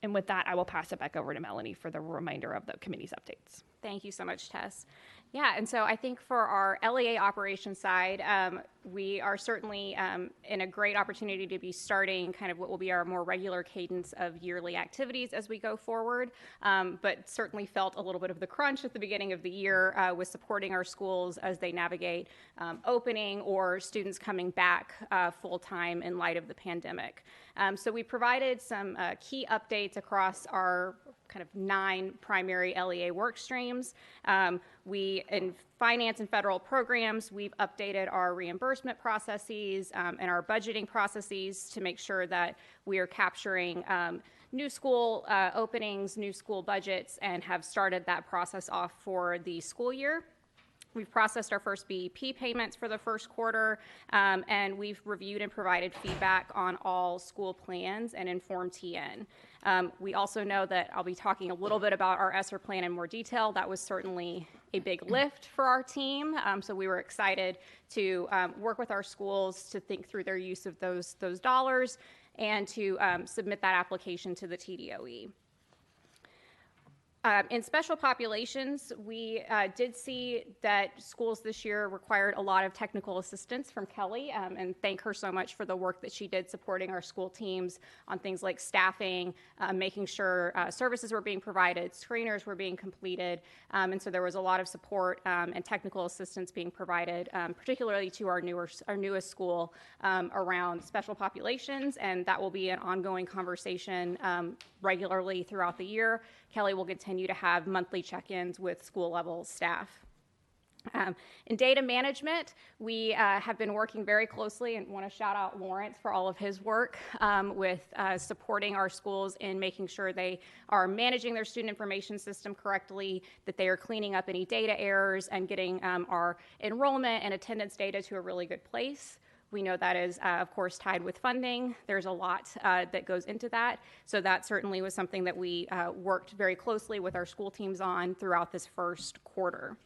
And with that, I will pass it back over to Melanie for the remainder of the committee's updates. Thank you so much, Tess. Yeah, and so I think for our LEA operations side, we are certainly in a great opportunity to be starting kind of what will be our more regular cadence of yearly activities as we go forward, but certainly felt a little bit of the crunch at the beginning of the year with supporting our schools as they navigate opening or students coming back full-time in light of the pandemic. So we provided some key updates across our kind of 9 primary LEA work streams. In finance and federal programs, we've updated our reimbursement processes and our budgeting processes to make sure that we are capturing new school openings, new school budgets, and have started that process off for the school year. We've processed our first BEP payments for the first quarter, and we've reviewed and provided feedback on all school plans and informed TN. We also know that I'll be talking a little bit about our ESSER plan in more detail. That was certainly a big lift for our team, so we were excited to work with our schools to think through their use of those dollars and to submit that application to the TDOE. In special populations, we did see that schools this year required a lot of technical assistance from Kelly, and thank her so much for the work that she did supporting our school teams on things like staffing, making sure services were being provided, screeners were being completed, and so there was a lot of support and technical assistance being provided, particularly to our newest school around special populations, and that will be an ongoing conversation regularly throughout the year. Kelly will continue to have monthly check-ins with school-level staff. In data management, we have been working very closely and want to shout out Lawrence for all of his work with supporting our schools in making sure they are managing their student information system correctly, that they are cleaning up any data errors and getting our enrollment and attendance data to a really good place. We know that is, of course, tied with funding. There's a lot that goes into that. So that certainly was something that we worked very closely with our school teams on throughout this first quarter.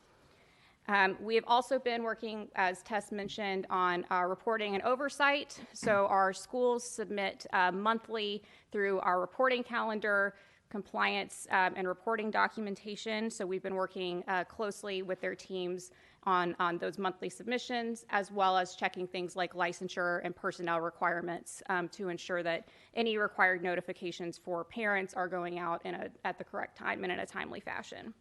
We have also been working, as Tess mentioned, on reporting and oversight. So our schools submit monthly through our reporting calendar, compliance and reporting documentation. So we've been working closely with their teams on those monthly submissions, as well as checking things like licensure and personnel requirements to ensure that any required notifications for parents are going out at the correct time and in a timely fashion.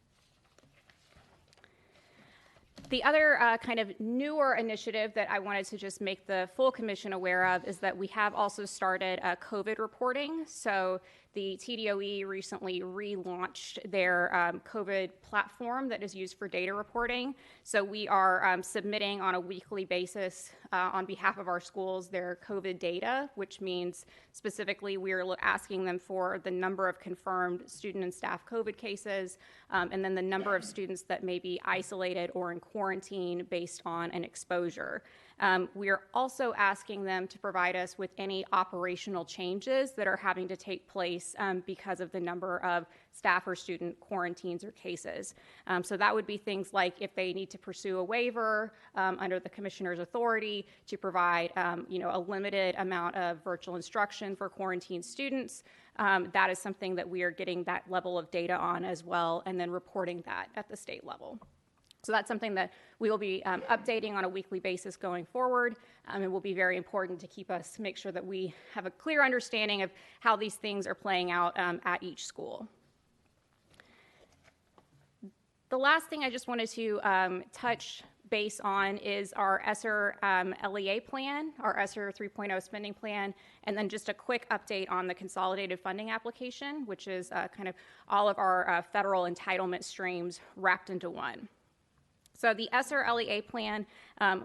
The other kind of newer initiative that I wanted to just make the full commission aware of is that we have also started COVID reporting. So the TDOE recently relaunched their COVID platform that is used for data reporting. So we are submitting on a weekly basis on behalf of our schools their COVID data, which means specifically we are asking them for the number of confirmed student and staff COVID cases, and then the number of students that may be isolated or in quarantine based on an exposure. We are also asking them to provide us with any operational changes that are having to take place because of the number of staff or student quarantines or cases. So that would be things like if they need to pursue a waiver under the commissioner's authority to provide a limited amount of virtual instruction for quarantined students. That is something that we are getting that level of data on as well, and then reporting that at the state level. So that's something that we will be updating on a weekly basis going forward. It will be very important to make sure that we have a clear understanding of how these things are playing out at each school. The last thing I just wanted to touch base on is our ESSER LEA plan, our ESSER 3.0 spending plan, and then just a quick update on the consolidated funding application, which is kind of all of our federal entitlement streams wrapped into one. So the ESSER LEA plan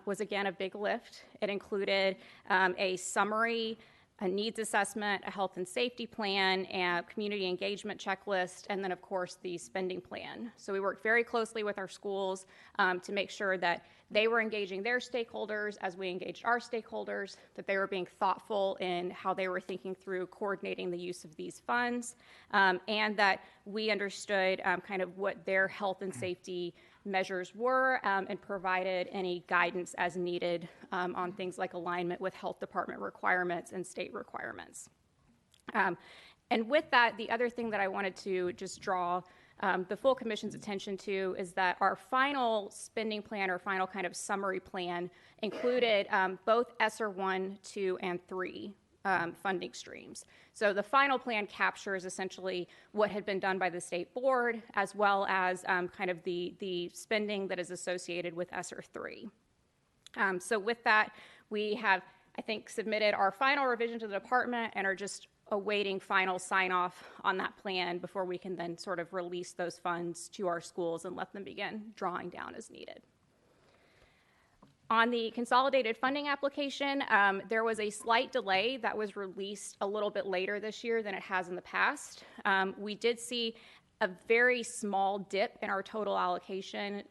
was, again, a big lift. It included a summary a needs assessment, a health and safety plan, a community engagement checklist, and then, of course, the spending plan. So we worked very closely with our schools to make sure that they were engaging their stakeholders as we engaged our stakeholders, that they were being thoughtful in how they were thinking through coordinating the use of these funds, and that we understood kind of what their health and safety measures were, and provided any guidance as needed on things like alignment with health department requirements and state requirements. And with that, the other thing that I wanted to just draw the full commission's attention to is that our final spending plan, or final kind of summary plan, included both ESSER 1, 2, and 3 funding streams. So the final plan captures essentially what had been done by the state board, as well as kind of the spending that is associated with ESSER 3. So with that, we have, I think, submitted our final revision to the department and are just awaiting final sign-off on that plan before we can then sort of release those funds to our schools and let them begin drawing down as needed. On the consolidated funding application, there was a slight delay that was released a little bit later this year than it has in the past. We did see a very small dip in our total allocation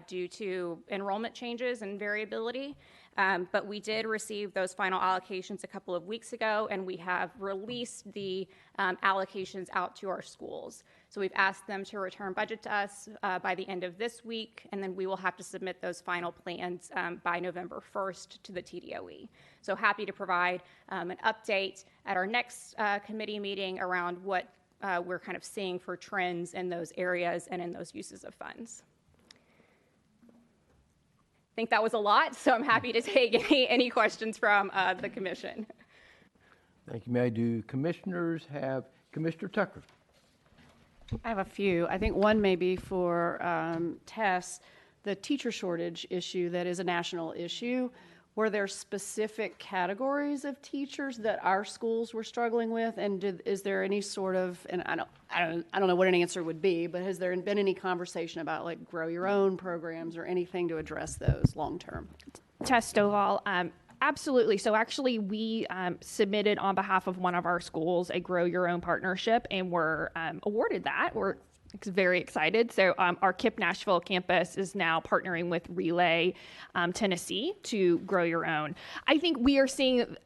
due to enrollment changes and variability, but we did receive those final allocations a couple of weeks ago, and we have released the allocations out to our schools. So we've asked them to return budget to us by the end of this week, and then we will have to submit those final plans by November 1st to the TDOE. So happy to provide an update at our next committee meeting around what we're kind of seeing for trends in those areas and in those uses of funds. I think that was a lot, so I'm happy to take any questions from the commission. Thank you. May I do commissioners have Commissioner Tucker? I have a few. I think one may be for Tess, the teacher shortage issue that is a national issue. Were there specific categories of teachers that our schools were struggling with, and is there any sort of, and I don't know what an answer would be, but has there been any conversation about like grow your own programs or anything to address those long term? Tess Stovall, absolutely. So actually we submitted on behalf of one of our schools a Grow Your Own partnership, and were awarded that. We're very excited. So our KIPP Nashville campus is now partnering with Relay Tennessee to Grow Your Own. I think we are seeing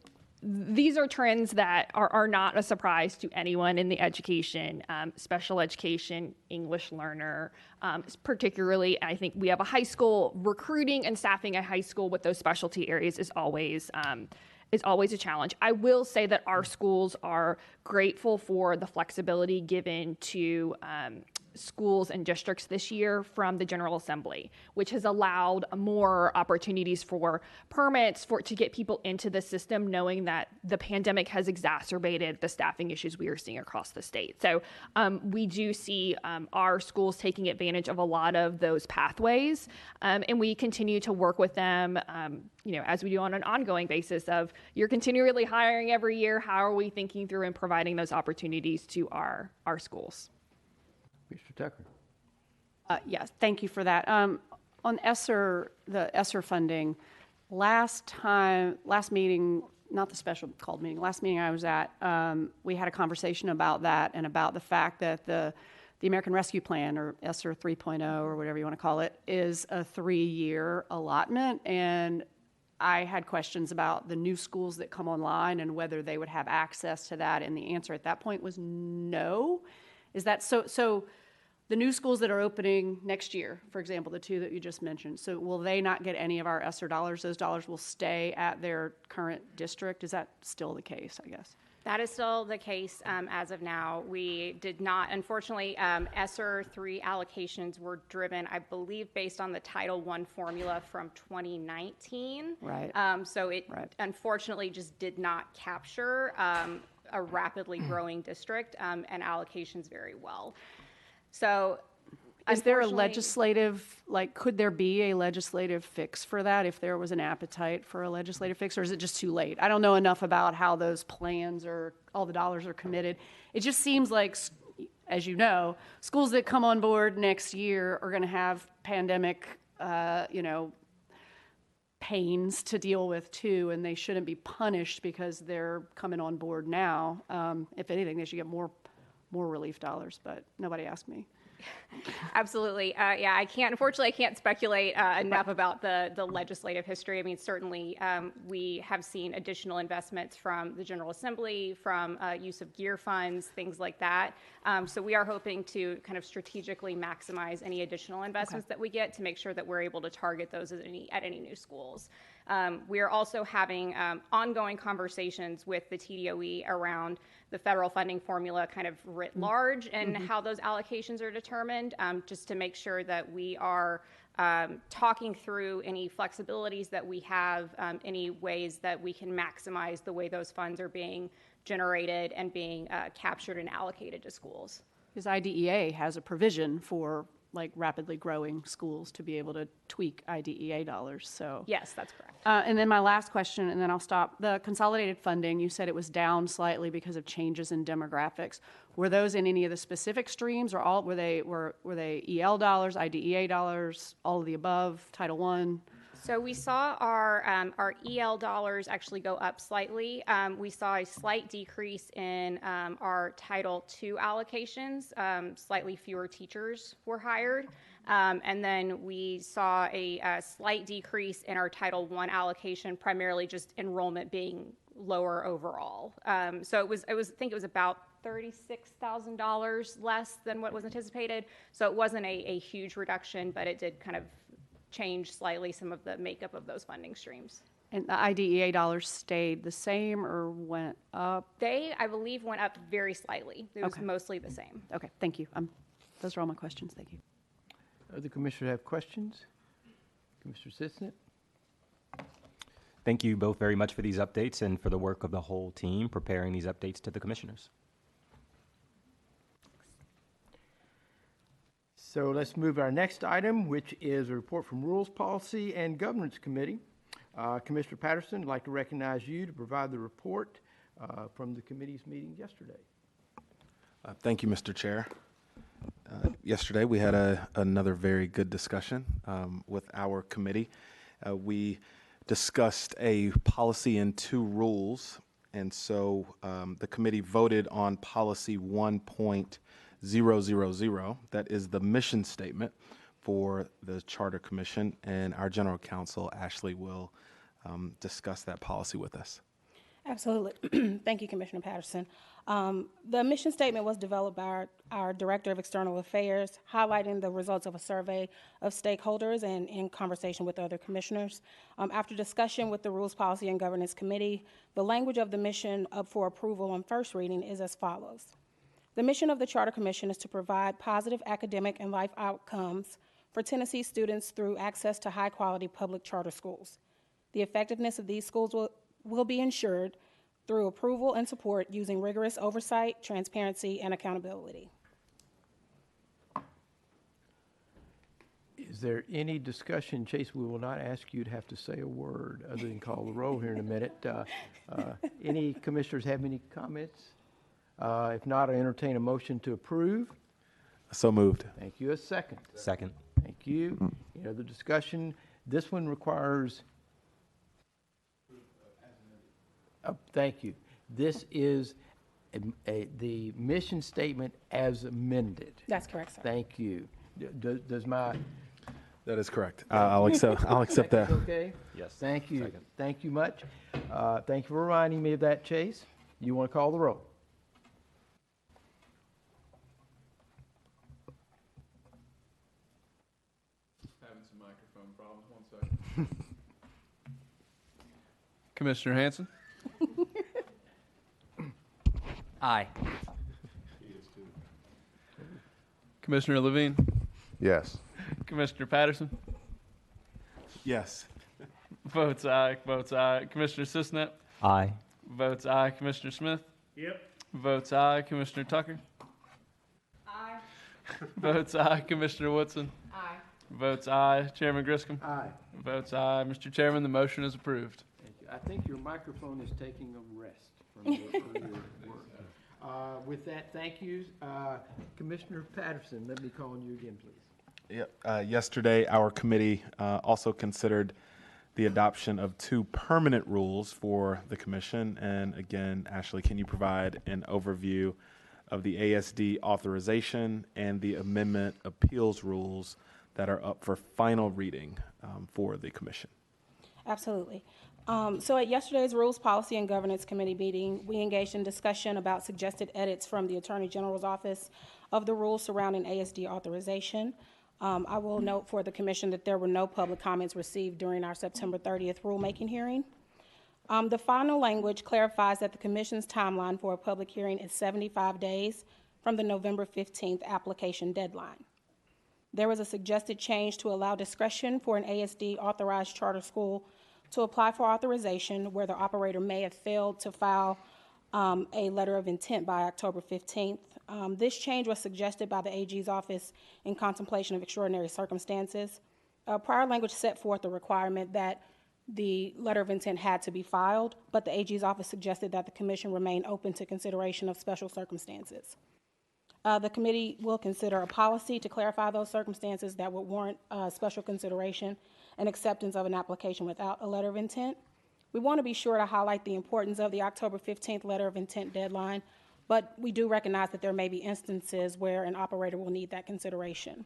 these are trends that are not a surprise to anyone in the education, special education, English learner. Particularly, I think we have a high school, recruiting and staffing a high school with those specialty areas is always a challenge. I will say that our schools are grateful for the flexibility given to schools and districts this year from the General Assembly, which has allowed more opportunities for permits to get people into the system, knowing that the pandemic has exacerbated the staffing issues we are seeing across the state. So we do see our schools taking advantage of a lot of those pathways, and we continue to work with them, as we do on an ongoing basis of you're continually hiring every year. How are we thinking through and providing those opportunities to our schools? Mr. Tucker. Yes, thank you for that. On ESSER, the ESSER funding, last meeting, not the special called meeting, last meeting I was at, we had a conversation about that and about the fact that the American Rescue Plan, or ESSER 3.0, or whatever you want to call it, is a 3-year allotment, and I had questions about the new schools that come online and whether they would have access to that, and the answer at that point was no. Is that so the new schools that are opening next year, for example, the 2 that you just mentioned, so will they not get any of our ESSER dollars? Those dollars will stay at their current district? Is that still the case, I guess? That is still the case as of now. We did not, unfortunately, ESSER 3 allocations were driven, I believe, based on the Title I formula from 2019. Right. So it unfortunately just did not capture a rapidly growing district and allocations very well. So is there a legislative, could there be a legislative fix for that if there was an appetite for a legislative fix, or is it just too late? I don't know enough about how those plans or all the dollars are committed. It just seems like, as you know, schools that come on board next year are going to have pandemic pains to deal with too, and they shouldn't be punished because they're coming on board now. If anything, they should get more relief dollars, but nobody asked me. Absolutely. Yeah, unfortunately, I can't speculate enough about the legislative history. I mean, certainly we have seen additional investments from the General Assembly, from use of gear funds, things like that. So we are hoping to kind of strategically maximize any additional investments that we get to make sure that we're able to target those at any new schools. We are also having ongoing conversations with the TDOE around the federal funding formula kind of writ large and how those allocations are determined, just to make sure that we are talking through any flexibilities that we have, any ways that we can maximize the way those funds are being generated and being captured and allocated to schools. Because IDEA has a provision for like rapidly growing schools to be able to tweak IDEA dollars. So yes, that's correct. And then my last question, and then I'll stop. The consolidated funding, you said it was down slightly because of changes in demographics. Were those in any of the specific streams, or all were they EL dollars, IDEA dollars, all of the above, Title I? So we saw our EL dollars actually go up slightly. We saw a slight decrease in our Title II allocations. Slightly fewer teachers were hired. And then we saw a slight decrease in our Title I allocation, primarily just enrollment being lower overall. So I think it was about $36,000 less than what was anticipated. So it wasn't a huge reduction, but it did kind of change slightly some of the makeup of those funding streams. And the IDEA dollars stayed the same or went up? They, I believe, went up very slightly. It was mostly the same. Okay, thank you. Those are all my questions. Thank you. Other commissioners have questions? Commissioner Sisnett? Thank you both very much for these updates and for the work of the whole team preparing these updates to the commissioners. So let's move to our next item, which is a report from Rules, Policy, and Governance Committee. Commissioner Patterson, I'd like to recognize you to provide the report from the committee's meeting yesterday. Thank you, Mr. Chair. Yesterday, we had another very good discussion with our committee. We discussed a policy and 2 rules, and so the committee voted on policy 1.000. That is the mission statement for the Charter Commission, and our General Counsel, Ashley, will discuss that policy with us. Absolutely. Thank you, Commissioner Patterson. The mission statement was developed by our Director of External Affairs, highlighting the results of a survey of stakeholders and in conversation with other commissioners. After discussion with the Rules, Policy, and Governance Committee, the language of the mission up for approval on first reading is as follows. The mission of the Charter Commission is to provide positive academic and life outcomes for Tennessee students through access to high-quality public charter schools. The effectiveness of these schools will be ensured through approval and support using rigorous oversight, transparency, and accountability. Is there any discussion? Chase, we will not ask you to have to say a word other than call the roll here in a minute. Any commissioners have any comments? If not, I entertain a motion to approve. So moved. Thank you. A second. Second. Thank you. Any other discussion? This one requires. Thank you. This is the mission statement as amended. That's correct, sir. Thank you. Does my. That is correct. I'll accept that. Okay. Yes. Thank you. Second. Thank you much. Thank you for reminding me of that, Chase. You want to call the roll? Having some microphone problems. 1 second. Commissioner Hanson? Aye. Commissioner Levine? Yes. Commissioner Patterson? Yes. Votes aye. Votes aye. Commissioner Sisnett? Aye. Votes aye. Commissioner Smith? Yep. Votes aye. Commissioner Tucker? Aye. Votes aye. Commissioner Woodson? Aye. Votes aye. Chairman Griscom? Aye. Votes aye. Mr. Chairman, the motion is approved. Thank you. I think your microphone is taking a rest from your earlier work. With that, thank you. Commissioner Patterson, let me call on you again, please. Yep. Yesterday, our committee also considered the adoption of 2 permanent rules for the commission. And again, Ashley, can you provide an overview of the ASD authorization and the amendment appeals rules that are up for final reading for the commission? Absolutely. So at yesterday's Rules, Policy, and Governance Committee meeting, we engaged in discussion about suggested edits from the Attorney General's office of the rules surrounding ASD authorization. I will note for the Commission that there were no public comments received during our September 30th rulemaking hearing. The final language clarifies that the Commission's timeline for a public hearing is 75 days from the November 15th application deadline. There was a suggested change to allow discretion for an ASD authorized charter school to apply for authorization where the operator may have failed to file a letter of intent by October 15th. This change was suggested by the AG's office in contemplation of extraordinary circumstances. Prior language set forth the requirement that the letter of intent had to be filed, but the AG's office suggested that the Commission remain open to consideration of special circumstances. The committee will consider a policy to clarify those circumstances that would warrant special consideration and acceptance of an application without a letter of intent. We want to be sure to highlight the importance of the October 15th letter of intent deadline, but we do recognize that there may be instances where an operator will need that consideration.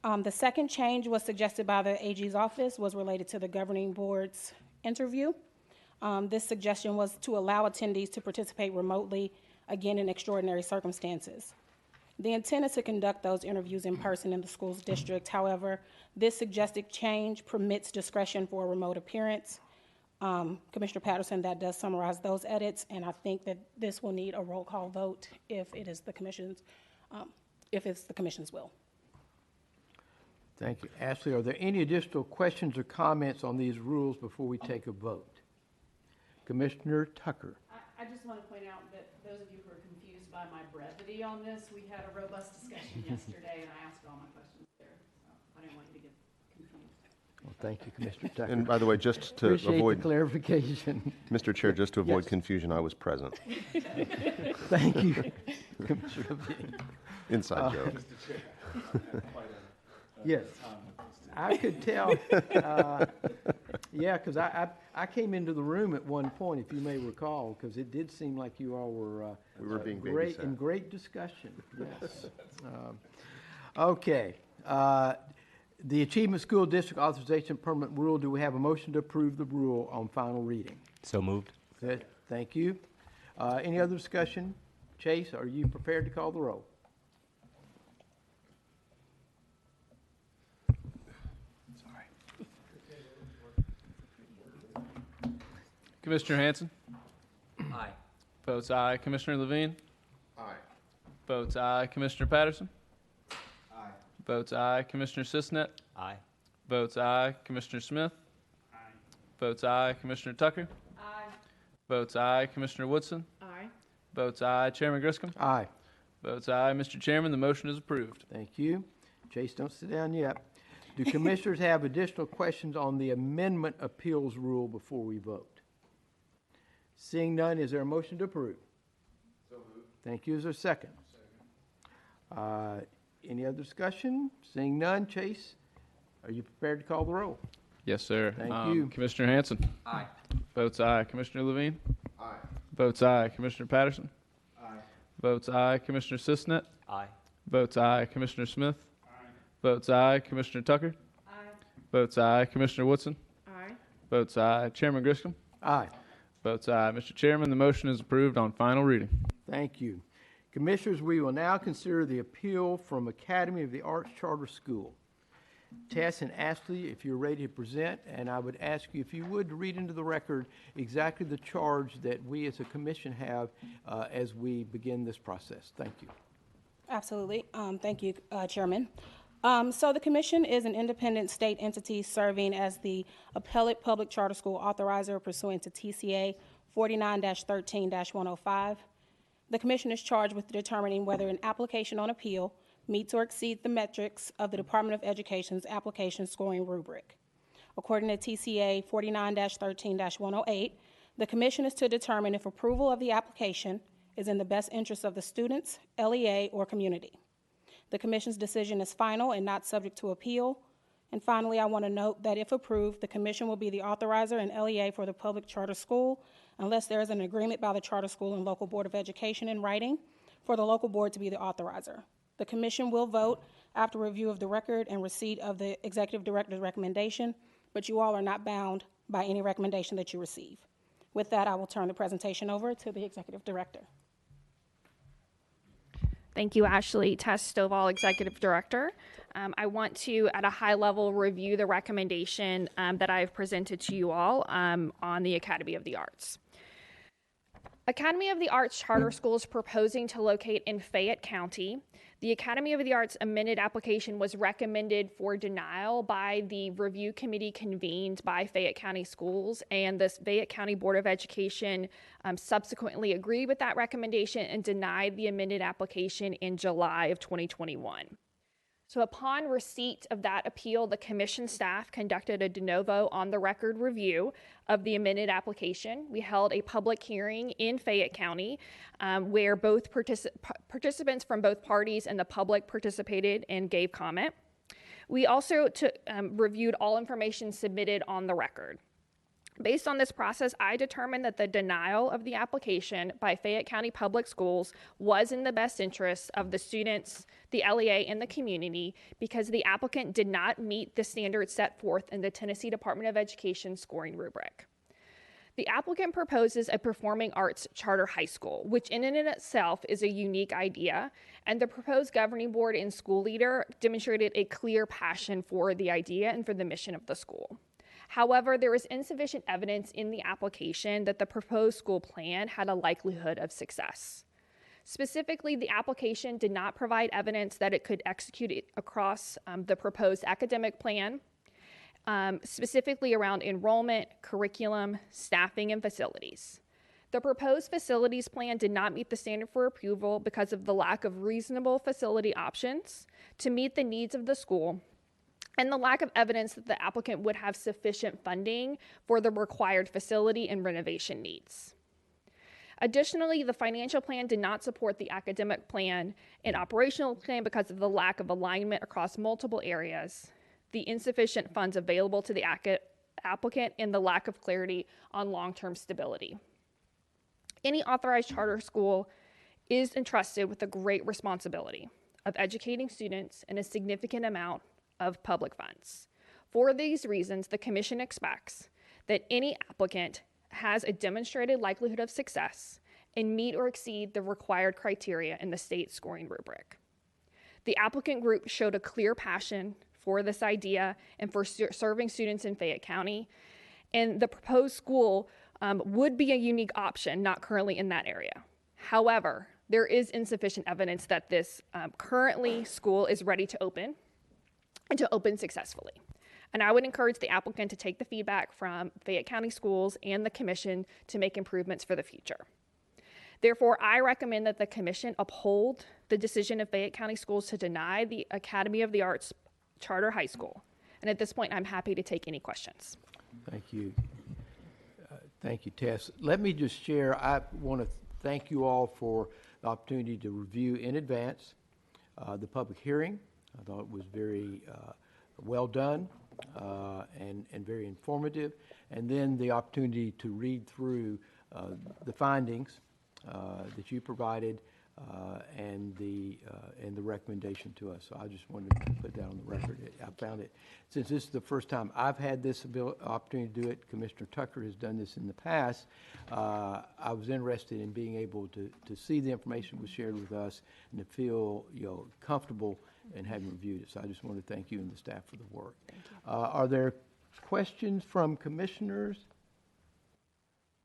The second change was suggested by the AG's office was related to the governing board's interview. This suggestion was to allow attendees to participate remotely, again in extraordinary circumstances. The intent is to conduct those interviews in person in the school's district. However, this suggested change permits discretion for a remote appearance. Commissioner Patterson, that does summarize those edits, and I think that this will need a roll call vote if it is the Commission's, will. Thank you. Ashley, are there any additional questions or comments on these rules before we take a vote? Commissioner Tucker. I just want to point out that those of you who are confused by my brevity on this, we had a robust discussion yesterday, and I asked all my questions there. So I didn't want you to get confused. Well, thank you, Commissioner Tucker. And by the way, just to Appreciate avoid the clarification. Mr. Chair, just to avoid Yes. confusion, I was present. Thank you, Commissioner Levine. Inside joke. Yes, I could tell. Yeah, because I came into the room at one point, if you may recall, because it did seem like you all were We were being great babysat. in great discussion. Yes. Okay. The Achievement School District Authorization Permanent Rule. Do we have a motion to approve the rule on final reading? So moved. Good. Thank you. Any other discussion? Chase, are you prepared to call the roll? Commissioner Hanson? Aye. Votes aye. Commissioner Levine? Aye. Votes aye. Commissioner Patterson? Aye. Votes aye. Commissioner Sisnet? Aye. Votes aye. Commissioner Smith? Aye. Votes aye. Commissioner Tucker? Aye. Votes aye. Commissioner Woodson? Aye. Votes aye. Chairman Griscom? Aye. Votes aye. Mr. Chairman, the motion is approved. Thank you. Chase, don't sit down yet. Do commissioners have additional questions on the amendment appeals rule before we vote? Seeing none, is there a motion to approve? So moved. Thank you. Is there a second? Any other discussion? Seeing none, Chase, are you prepared to call the roll? Yes, sir. Thank you. Commissioner Hanson? Aye. Votes aye. Commissioner Levine? Aye. Votes aye. Commissioner Patterson? Aye. Votes aye. Commissioner Sisnet? Aye. Votes aye. Commissioner Smith? Aye. Votes aye. Commissioner Tucker? Aye. Votes aye. Commissioner Woodson? Aye. Votes aye. Chairman Griscom? Aye. Votes aye. Mr. Chairman, the motion is approved on final reading. Thank you. Commissioners, we will now consider the appeal from Academy of the Arts Charter School. Tess and Ashley, if you're ready to present, and I would ask you, if you would, to read into the record exactly the charge that we as a commission have as we begin this process. Thank you. Absolutely. Thank you, Chairman. So the Commission is an independent state entity serving as the appellate public charter school authorizer pursuant to TCA 49-13-105. The Commission is charged with determining whether an application on appeal meets or exceeds the metrics of the Department of Education's application scoring rubric. According to TCA 49-13-108, the Commission is to determine if approval of the application is in the best interest of the students, LEA, or community. The Commission's decision is final and not subject to appeal. And finally, I want to note that if approved, the commission will be the authorizer and LEA for the public charter school unless there is an agreement by the charter school and local board of education in writing for the local board to be the authorizer. The commission will vote after review of the record and receipt of the executive director's recommendation, but you all are not bound by any recommendation that you receive. With that, I will turn the presentation over to the executive director. Thank you, Ashley. Tess Stovall, Executive Director. I want to, at a high level, review the recommendation that I've presented to you all on the Academy of the Arts. Academy of the Arts charter schools proposing to locate in Fayette County. The Academy of the Arts amended application was recommended for denial by the review committee convened by Fayette County Schools, and the Fayette County Board of Education subsequently agreed with that recommendation and denied the amended application in July of 2021. So upon receipt of that appeal, the commission staff conducted a de novo on the record review of the amended application. We held a public hearing in Fayette County where both participants from both parties and the public participated and gave comment. We also reviewed all information submitted on the record. Based on this process, I determined that the denial of the application by Fayette County Public Schools was in the best interest of the students, the LEA, and the community because the applicant did not meet the standards set forth in the Tennessee Department of Education scoring rubric. The applicant proposes a performing arts charter high school, which in and of itself is a unique idea, and the proposed governing board and school leader demonstrated a clear passion for the idea and for the mission of the school. However, there is insufficient evidence in the application that the proposed school plan had a likelihood of success. Specifically, the application did not provide evidence that it could execute it across the proposed academic plan, specifically around enrollment, curriculum, staffing, and facilities. The proposed facilities plan did not meet the standard for approval because of the lack of reasonable facility options to meet the needs of the school and the lack of evidence that the applicant would have sufficient funding for the required facility and renovation needs. Additionally, the financial plan did not support the academic plan and operational plan because of the lack of alignment across multiple areas, the insufficient funds available to the applicant, and the lack of clarity on long-term stability. Any authorized charter school is entrusted with a great responsibility of educating students in a significant amount of public funds. For these reasons, the commission expects that any applicant has a demonstrated likelihood of success and meet or exceed the required criteria in the state scoring rubric. The applicant group showed a clear passion for this idea and for serving students in Fayette County, and the proposed school would be a unique option not currently in that area. However, there is insufficient evidence that this currently school is ready to open and to open successfully. And I would encourage the applicant to take the feedback from Fayette County Schools and the commission to make improvements for the future. Therefore, I recommend that the commission uphold the decision of Fayette County Schools to deny the Academy of the Arts Charter High School. And at this point, I'm happy to take any questions. Thank you. Thank you, Tess. Let me just share, I want to thank you all for the opportunity to review in advance the public hearing. I thought it was very well done and very informative. And then the opportunity to read through the findings that you provided and the recommendation to us. So I just wanted to put that on the record. I found it, since this is the first time I've had this opportunity to do it, Commissioner Tucker has done this in the past, I was interested in being able to see the information was shared with us and to feel comfortable in having reviewed it. So I just want to thank you and the staff for the work. Are there questions from commissioners?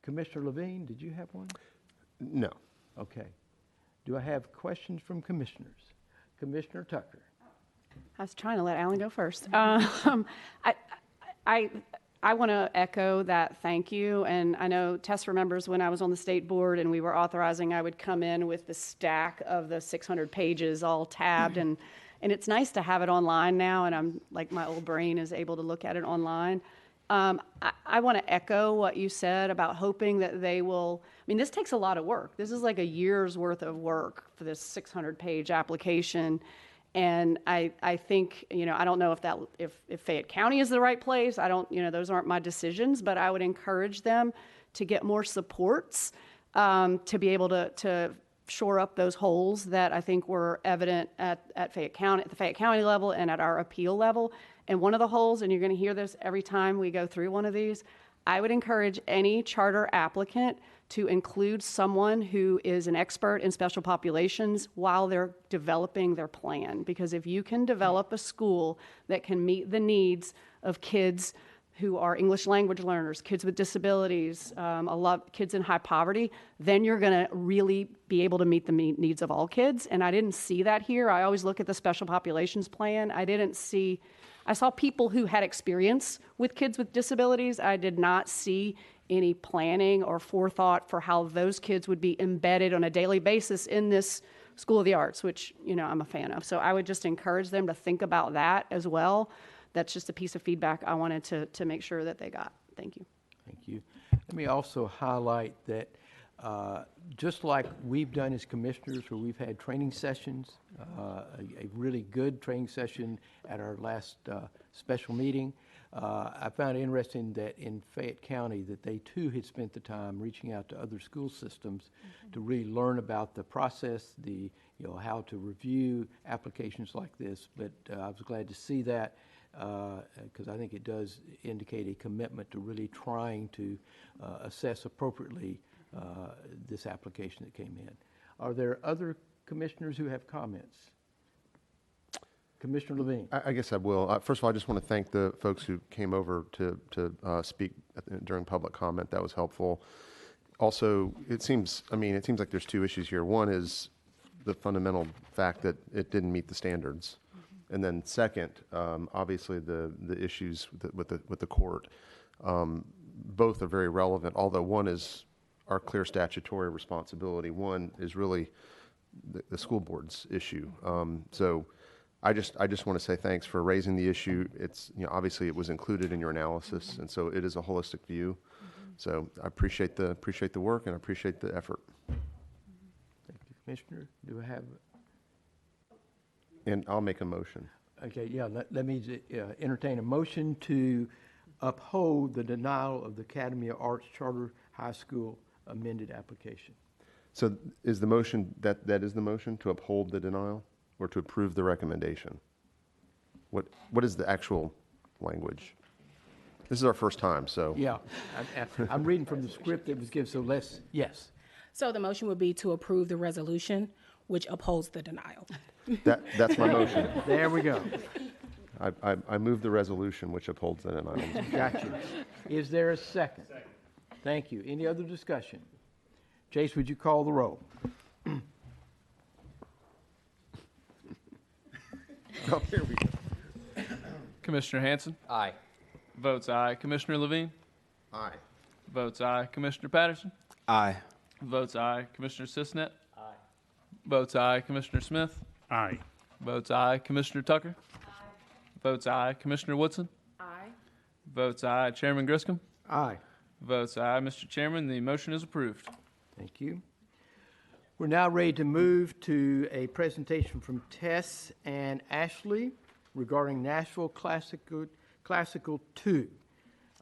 Commissioner Levine, did you have one? No. Okay. Do I have questions from commissioners? Commissioner Tucker. I was trying to let Alan go first. I want to echo that thank you. And I know Tess remembers when I was on the state board and we were authorizing, I would come in with the stack of the 600 pages all tabbed. And it's nice to have it online now. And I'm like, my old brain is able to look at it online. I want to echo what you said about hoping that they will. I mean, this takes a lot of work. This is like a year's worth of work for this 600-page application. And I think, I don't know if Fayette County is the right place. I don't, those aren't my decisions, but I would encourage them to get more supports to be able to shore up those holes that I think were evident at Fayette County, at the Fayette County level and at our appeal level. And one of the holes, and you're going to hear this every time we go through one of these, I would encourage any charter applicant to include someone who is an expert in special populations while they're developing their plan. Because if you can develop a school that can meet the needs of kids who are English language learners, kids with disabilities, kids in high poverty, then you're going to really be able to meet the needs of all kids. And I didn't see that here. I always look at the special populations plan. I saw people who had experience with kids with disabilities. I did not see any planning or forethought for how those kids would be embedded on a daily basis in this School of the Arts, which, I'm a fan of. So I would just encourage them to think about that as well. That's just a piece of feedback I wanted to make sure that they got. Thank you. Thank you. Let me also highlight that just like we've done as commissioners where we've had training sessions, a really good training session at our last special meeting, I found it interesting that in Fayette County that they too had spent the time reaching out to other school systems to really learn about the process, how to review applications like this. But I was glad to see that because I think it does indicate a commitment to really trying to assess appropriately this application that came in. Are there other commissioners who have comments? Commissioner Levine. I guess I will. First of all, I just want to thank the folks who came over to speak during public comment. That was helpful. Also, it seems like there's two issues here. One is the fundamental fact that it didn't meet the standards. And then second, obviously the issues with the court, both are very relevant, although one is our clear statutory responsibility. One is really the school board's issue. So I just want to say thanks for raising the issue. It's, obviously it was included in your analysis, and so it is a holistic view. So I appreciate the work and I appreciate the effort. Thank you, Commissioner. Do I have? And I'll make a motion. Okay, yeah, let me entertain a motion to uphold the denial of the Academy of Arts Charter High School amended application. So is the motion, that is the motion, to uphold the denial or to approve the recommendation? What is the actual language? This is our first time, so. Yeah, I'm reading from the script that was given, so yes. So the motion would be to approve the resolution, which upholds the denial. That's my motion. There we go. I move the resolution which upholds the denial. Got you. Is there a second? Second. Thank you. Any other discussion? Chase, would you call the roll? Oh, here we go. Commissioner Hanson? Aye. Votes aye. Commissioner Levine? Aye. Votes aye. Commissioner Patterson? Aye. Votes aye. Commissioner Sisnet? Aye. Votes aye. Commissioner Smith? Aye. Votes aye. Commissioner Tucker? Aye. Votes aye. Commissioner Woodson? Aye. Votes aye. Chairman Griscom? Aye. Votes aye. Mr. Chairman, the motion is approved. Thank you. We're now ready to move to a presentation from Tess and Ashley regarding Nashville Classical 2.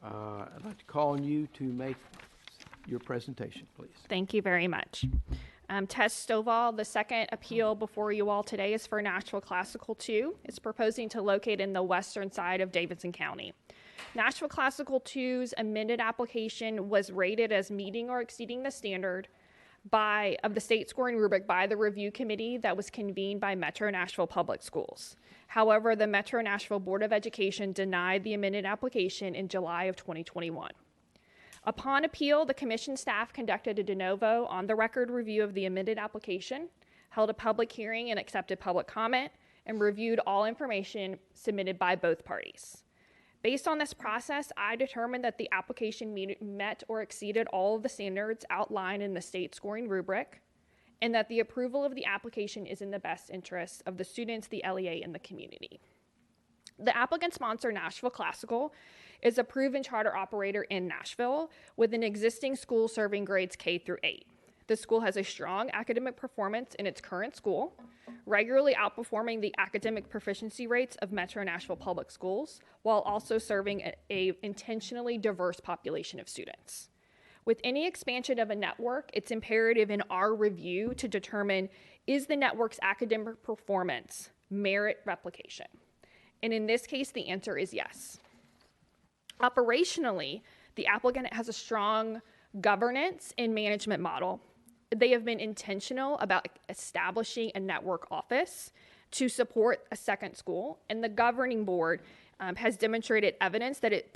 I'd like to call on you to make your presentation, please. Thank you very much. Tess Stovall, the second appeal before you all today is for Nashville Classical 2. It's proposing to locate in the western side of Davidson County. Nashville Classical 2's amended application was rated as meeting or exceeding the standard of the state scoring rubric by the review committee that was convened by Metro Nashville Public Schools. However, the Metro Nashville Board of Education denied the amended application in July of 2021. Upon appeal, the commission staff conducted a de novo on-the-record review of the amended application, held a public hearing and accepted public comment, and reviewed all information submitted by both parties. Based on this process, I determined that the application met or exceeded all of the standards outlined in the state scoring rubric, and that the approval of the application is in the best interest of the students, the LEA, and the community. The applicant sponsor, Nashville Classical, is a proven charter operator in Nashville with an existing school serving grades K through 8. The school has a strong academic performance in its current school, regularly outperforming the academic proficiency rates of Metro Nashville Public Schools, while also serving a intentionally diverse population of students. With any expansion of a network, it's imperative in our review to determine, is the network's academic performance merit replication? And in this case, the answer is yes. Operationally, the applicant has a strong governance and management model. They have been intentional about establishing a network office to support a second school, and the governing board has demonstrated evidence that it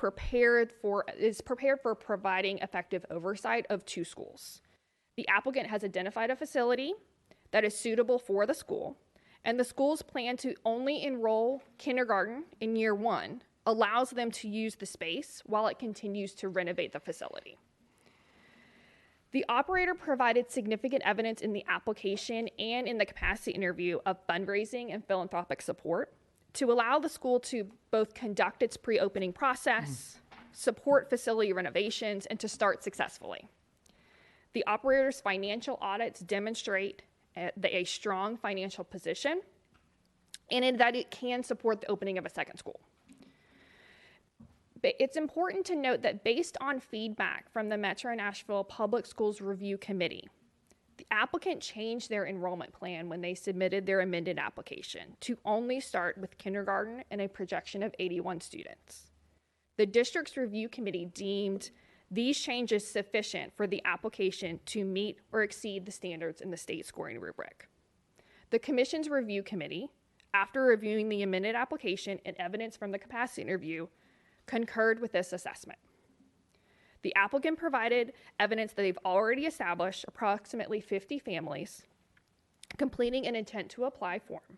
is prepared for providing effective oversight of 2 schools. The applicant has identified a facility that is suitable for the school, and the school's plan to only enroll kindergarten in year 1 allows them to use the space while it continues to renovate the facility. The operator provided significant evidence in the application and in the capacity interview of fundraising and philanthropic support to allow the school to both conduct its pre-opening process, support facility renovations, and to start successfully. The operator's financial audits demonstrate a strong financial position and in that it can support the opening of a second school. But it's important to note that based on feedback from the Metro Nashville Public Schools Review Committee, the applicant changed their enrollment plan when they submitted their amended application to only start with kindergarten and a projection of 81 students. The district's review committee deemed these changes sufficient for the application to meet or exceed the standards in the state scoring rubric. The commission's review committee, after reviewing the amended application and evidence from the capacity interview, concurred with this assessment. The applicant provided evidence that they've already established approximately 50 families completing an intent to apply form,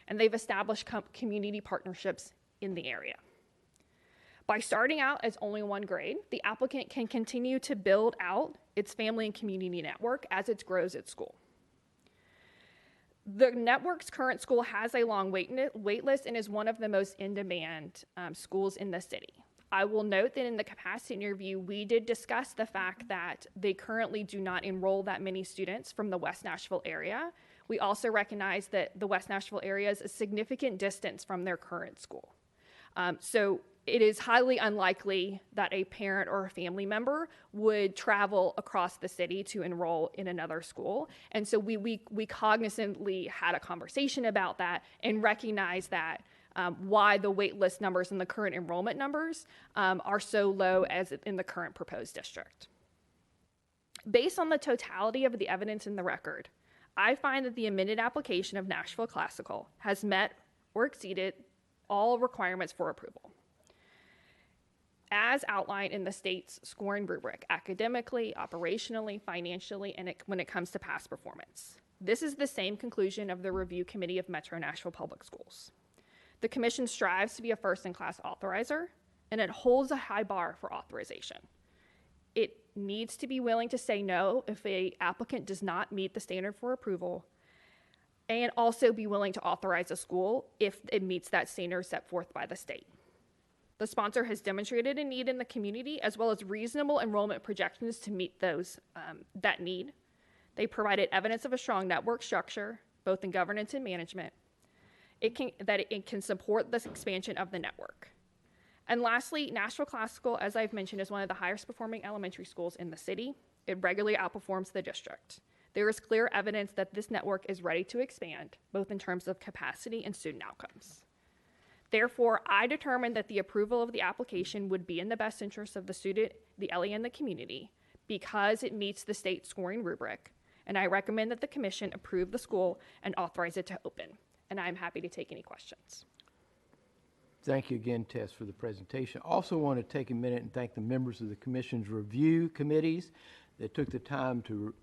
and they've established community partnerships in the area. By starting out as only 1 grade, the applicant can continue to build out its family and community network as it grows its school. The network's current school has a long wait list and is one of the most in-demand schools in the city. I will note that in the capacity interview, we did discuss the fact that they currently do not enroll that many students from the West Nashville area. We also recognize that the West Nashville area is a significant distance from their current school. So it is highly unlikely that a parent or a family member would travel across the city to enroll in another school. And so we cognizantly had a conversation about that and recognized that why the wait list numbers and the current enrollment numbers are so low as in the current proposed district. Based on the totality of the evidence in the record, I find that the amended application of Nashville Classical has met or exceeded all requirements for approval, as outlined in the state's scoring rubric, academically, operationally, financially, and when it comes to past performance. This is the same conclusion of the review committee of Metro Nashville Public Schools. The commission strives to be a first-in-class authorizer, and it holds a high bar for authorization. It needs to be willing to say no if an applicant does not meet the standard for approval, and also be willing to authorize a school if it meets that standard set forth by the state. The sponsor has demonstrated a need in the community as well as reasonable enrollment projections to meet that need. They provided evidence of a strong network structure, both in governance and management, that it can support this expansion of the network. And lastly, Nashville Classical, as I've mentioned, is one of the highest performing elementary schools in the city. It regularly outperforms the district. There is clear evidence that this network is ready to expand, both in terms of capacity and student outcomes. Therefore, I determined that the approval of the application would be in the best interest of the student, the LE, and the community because it meets the state scoring rubric, and I recommend that the commission approve the school and authorize it to open. And I'm happy to take any questions. Thank you again, Tess, for the presentation. Also want to take a minute and thank the members of the commission's review committees that took the time to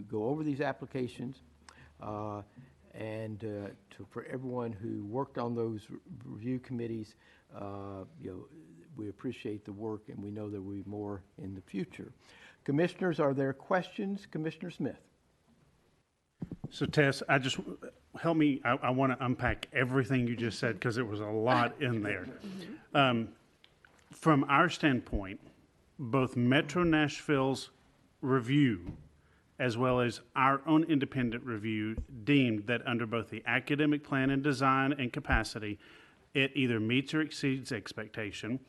go over these applications, and for everyone who worked on those review committees. We appreciate the work, and we know there will be more in the future. Commissioners, are there questions? Commissioner Smith. So Tess, help me, I want to unpack everything you just said because there was a lot in there. From our standpoint, both Metro Nashville's review as well as our own independent review, deemed that under both the academic plan and design and capacity, it either meets or exceeds expectation.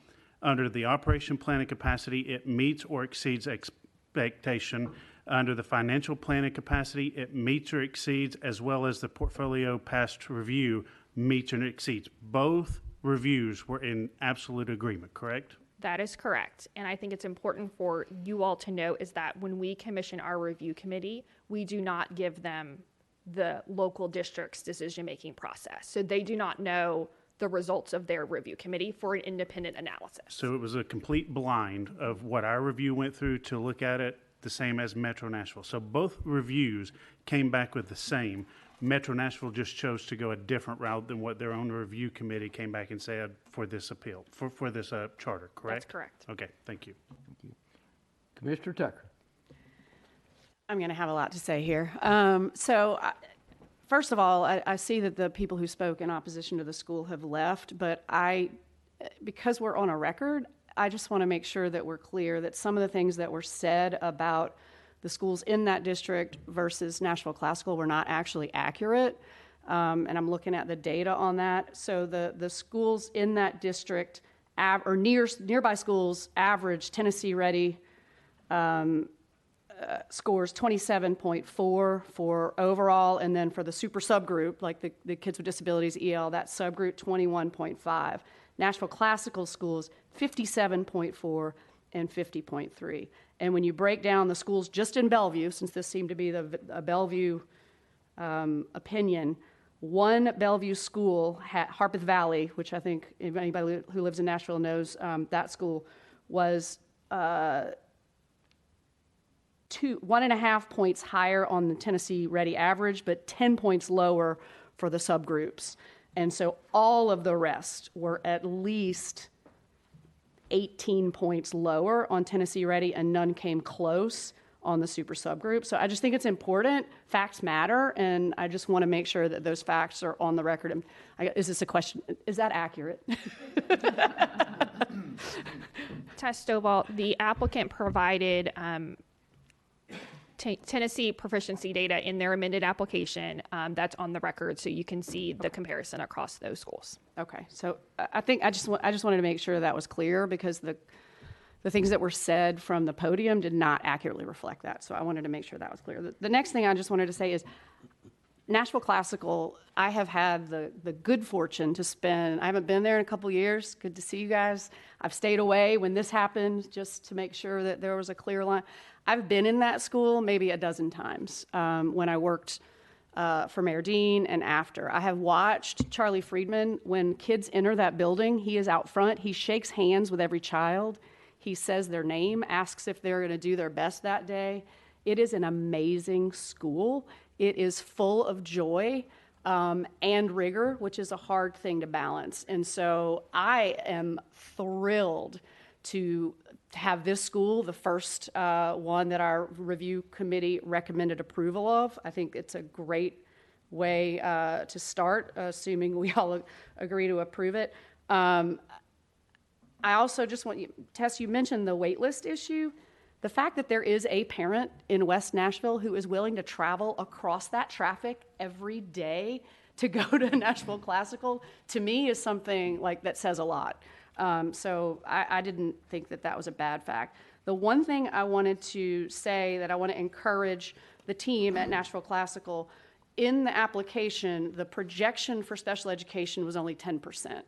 Under the operation plan and capacity, it meets or exceeds expectation. Under the financial plan and capacity, it meets or exceeds, as well as the portfolio past review meets or exceeds. Both reviews were in absolute agreement, correct? That is correct. And I think it's important for you all to know is that when we commission our review committee, we do not give them the local district's decision-making process. So they do not know the results of their review committee for an independent analysis. So it was a complete blind of what our review went through to look at it the same as Metro Nashville. So both reviews came back with the same. Metro Nashville just chose to go a different route than what their own review committee came back and said for this appeal, for this charter, correct? That's correct. Okay, thank you. Commissioner Tucker. I'm going to have a lot to say here. First of all, I see that the people who spoke in opposition to the school have left, but because we're on a record, I just want to make sure that we're clear that some of the things that were said about the schools in that district versus Nashville Classical were not actually accurate. And I'm looking at the data on that. So the schools in that district, or nearby schools, average Tennessee Ready scores 27.4 for overall, and then for the super subgroup, like the kids with disabilities, EL, that subgroup, 21.5. Nashville Classical schools, 57.4 and 50.3. And when you break down the schools just in Bellevue, since this seemed to be a Bellevue opinion, one Bellevue school, Harpeth Valley, which I think anybody who lives in Nashville knows, that school was 1.5 points higher on the Tennessee Ready average, but 10 points lower for the subgroups. And so all of the rest were at least 18 points lower on Tennessee Ready, and none came close on the super subgroup. So I just think it's important. Facts matter, and I just want to make sure that those facts are on the record. And is this a question? Is that accurate? Tess Stovall, the applicant provided Tennessee proficiency data in their amended application. That's on the record, so you can see the comparison across those schools. Okay, so I think I just wanted to make sure that was clear, because the things that were said from the podium did not accurately reflect that. So I wanted to make sure that was clear. The next thing I just wanted to say is Nashville Classical, I have had the good fortune to spend, I haven't been there in a couple years. Good to see you guys. I've stayed away when this happened just to make sure that there was a clear line. I've been in that school maybe a dozen times when I worked for Mayor Dean and after. I have watched Charlie Friedman, when kids enter that building, he is out front. He shakes hands with every child. He says their name, asks if they're going to do their best that day. It is an amazing school. It is full of joy and rigor, which is a hard thing to balance. And so I am thrilled to have this school, the first one that our review committee recommended approval of. I think it's a great way to start, assuming we all agree to approve it. I also just want you, Tess, you mentioned the wait list issue. The fact that there is a parent in West Nashville who is willing to travel across that traffic every day to go to Nashville Classical, to me, is something like that says a lot. So I didn't think that that was a bad fact. The one thing I wanted to say that I want to encourage the team at Nashville Classical, in the application, the projection for special education was only 10%.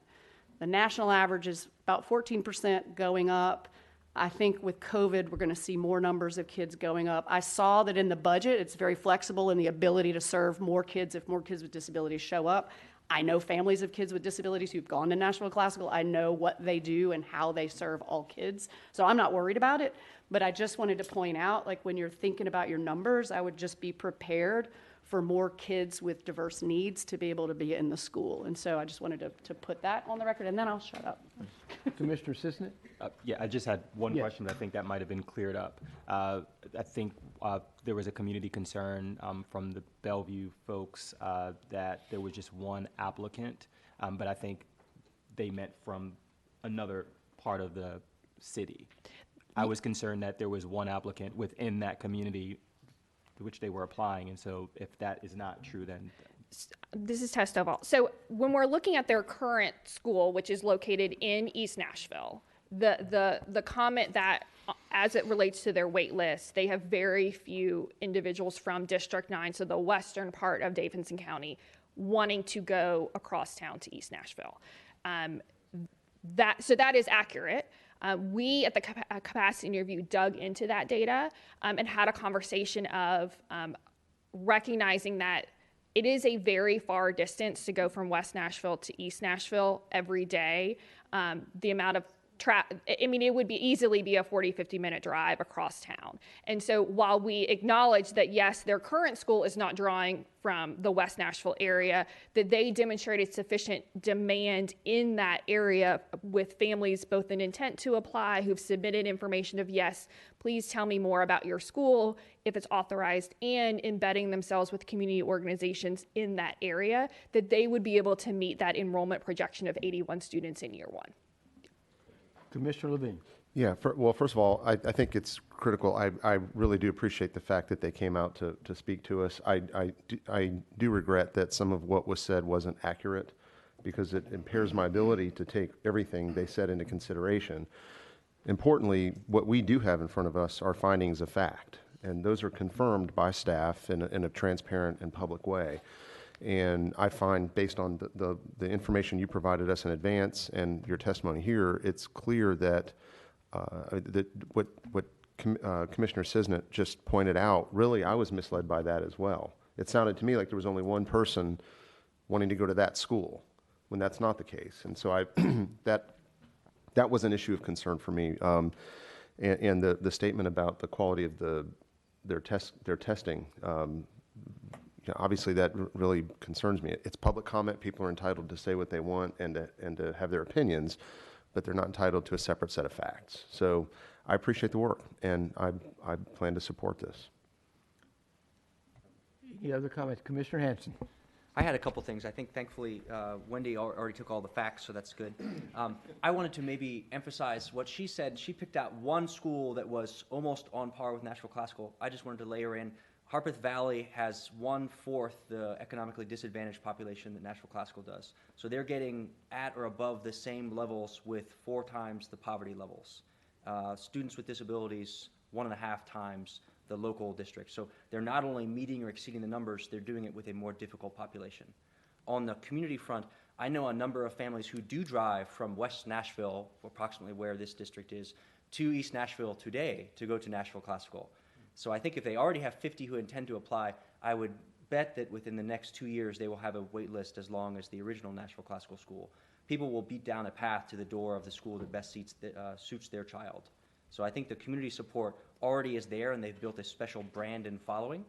The national average is about 14% going up. I think with COVID, we're going to see more numbers of kids going up. I saw that in the budget, it's very flexible in the ability to serve more kids if more kids with disabilities show up. I know families of kids with disabilities who've gone to Nashville Classical. I know what they do and how they serve all kids. So I'm not worried about it, but I just wanted to point out, like, when you're thinking about your numbers, I would just be prepared for more kids with diverse needs to be able to be in the school. And so I just wanted to put that on the record, and then I'll shut up. Commissioner Sisnett? Yeah, I just had one Yes. question, but I think that might have been cleared up. I think there was a community concern from the Bellevue folks that there was just one applicant, but I think they meant from another part of the city. I was concerned that there was one applicant within that community which they were applying. And so if that is not true, then This is Tess Stovall. So when we're looking at their current school, which is located in East Nashville, the comment that as it relates to their wait list, they have very few individuals from District 9, so the western part of Davidson County, wanting to go across town to East Nashville. That is accurate. We at the capacity interview dug into that data and had a conversation of recognizing that it is a very far distance to go from West Nashville to East Nashville every day. The amount of it would easily be a 40, 50-minute drive across town. And so while we acknowledge that, yes, their current school is not drawing from the West Nashville area, that they demonstrated sufficient demand in that area with families both an intent to apply, who've submitted information of, yes, please tell me more about your school if it's authorized, and embedding themselves with community organizations in that area, that they would be able to meet that enrollment projection of 81 students in year one. Commissioner Levine. Yeah, well, first of all, I think it's critical. I really do appreciate the fact that they came out to speak to us. I do regret that some of what was said wasn't accurate, because it impairs my ability to take everything they said into consideration. Importantly, what we do have in front of us are findings of fact, and those are confirmed by staff in a transparent and public way. And I find, based on the information you provided us in advance and your testimony here, it's clear that what Commissioner Cisnet just pointed out, really, I was misled by that as well. It sounded to me like there was only one person wanting to go to that school, when that's not the case. And so that was an issue of concern for me. And the statement about the quality of their testing. Obviously, that really concerns me. It's public comment. People are entitled to say what they want and to have their opinions, but they're not entitled to a separate set of facts. So I appreciate the work, and I plan to support this. Any other comments? Commissioner Hanson. I had a couple things. I think, thankfully, Wendy already took all the facts, so that's good. I wanted to maybe emphasize what she said. She picked out one school that was almost on par with Nashville Classical. I just wanted to layer in Harpeth Valley has 1/4 the economically disadvantaged population that Nashville Classical does. So they're getting at or above the same levels with 4 times the poverty levels. Students with disabilities, 1.5 times the local district. So they're not only meeting or exceeding the numbers, they're doing it with a more difficult population. On the community front, I know a number of families who do drive from West Nashville, approximately where this district is, to East Nashville today to go to Nashville Classical. So I think if they already have 50 who intend to apply, I would bet that within the next 2 years they will have a wait list as long as the original Nashville Classical school. People will beat down a path to the door of the school that best suits their child. So I think the community support already is there, and they've built a special brand and following.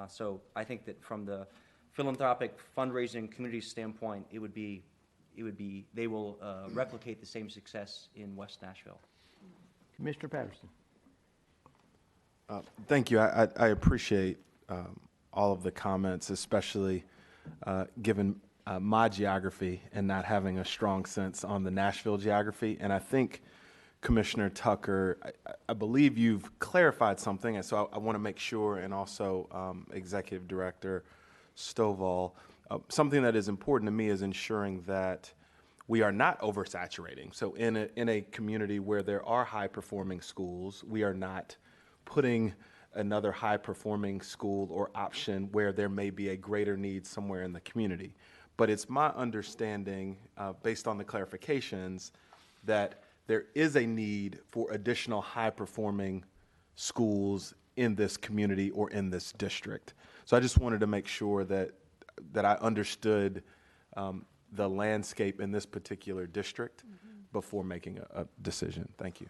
So I think that from the philanthropic fundraising community standpoint, they will replicate the same success in West Nashville. Commissioner Patterson. Thank you. I appreciate all of the comments, especially given my geography and not having a strong sense on the Nashville geography. And I think, Commissioner Tucker, I believe you've clarified something, and so I want to make sure, and also Executive Director Stovall, something that is important to me is ensuring that we are not oversaturating. So in a community where there are high-performing schools, we are not putting another high-performing school or option where there may be a greater need somewhere in the community. But it's my understanding, based on the clarifications, that there is a need for additional high-performing schools in this community or in this district. So I just wanted to make sure that I understood the landscape in this particular district before making a decision. Thank you.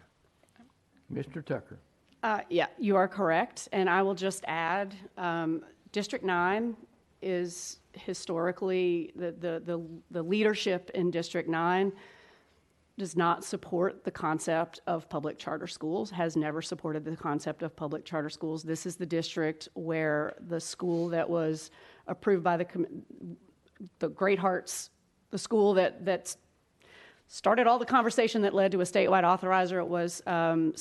Mr. Tucker. Yeah, you are correct. And I will just add, District 9 is historically, the leadership in District 9 does not support the concept of public charter schools, has never supported the concept of public charter schools. This is the district where the school that was approved by the Great Hearts, the school that started all the conversation that led to a statewide authorizer, it was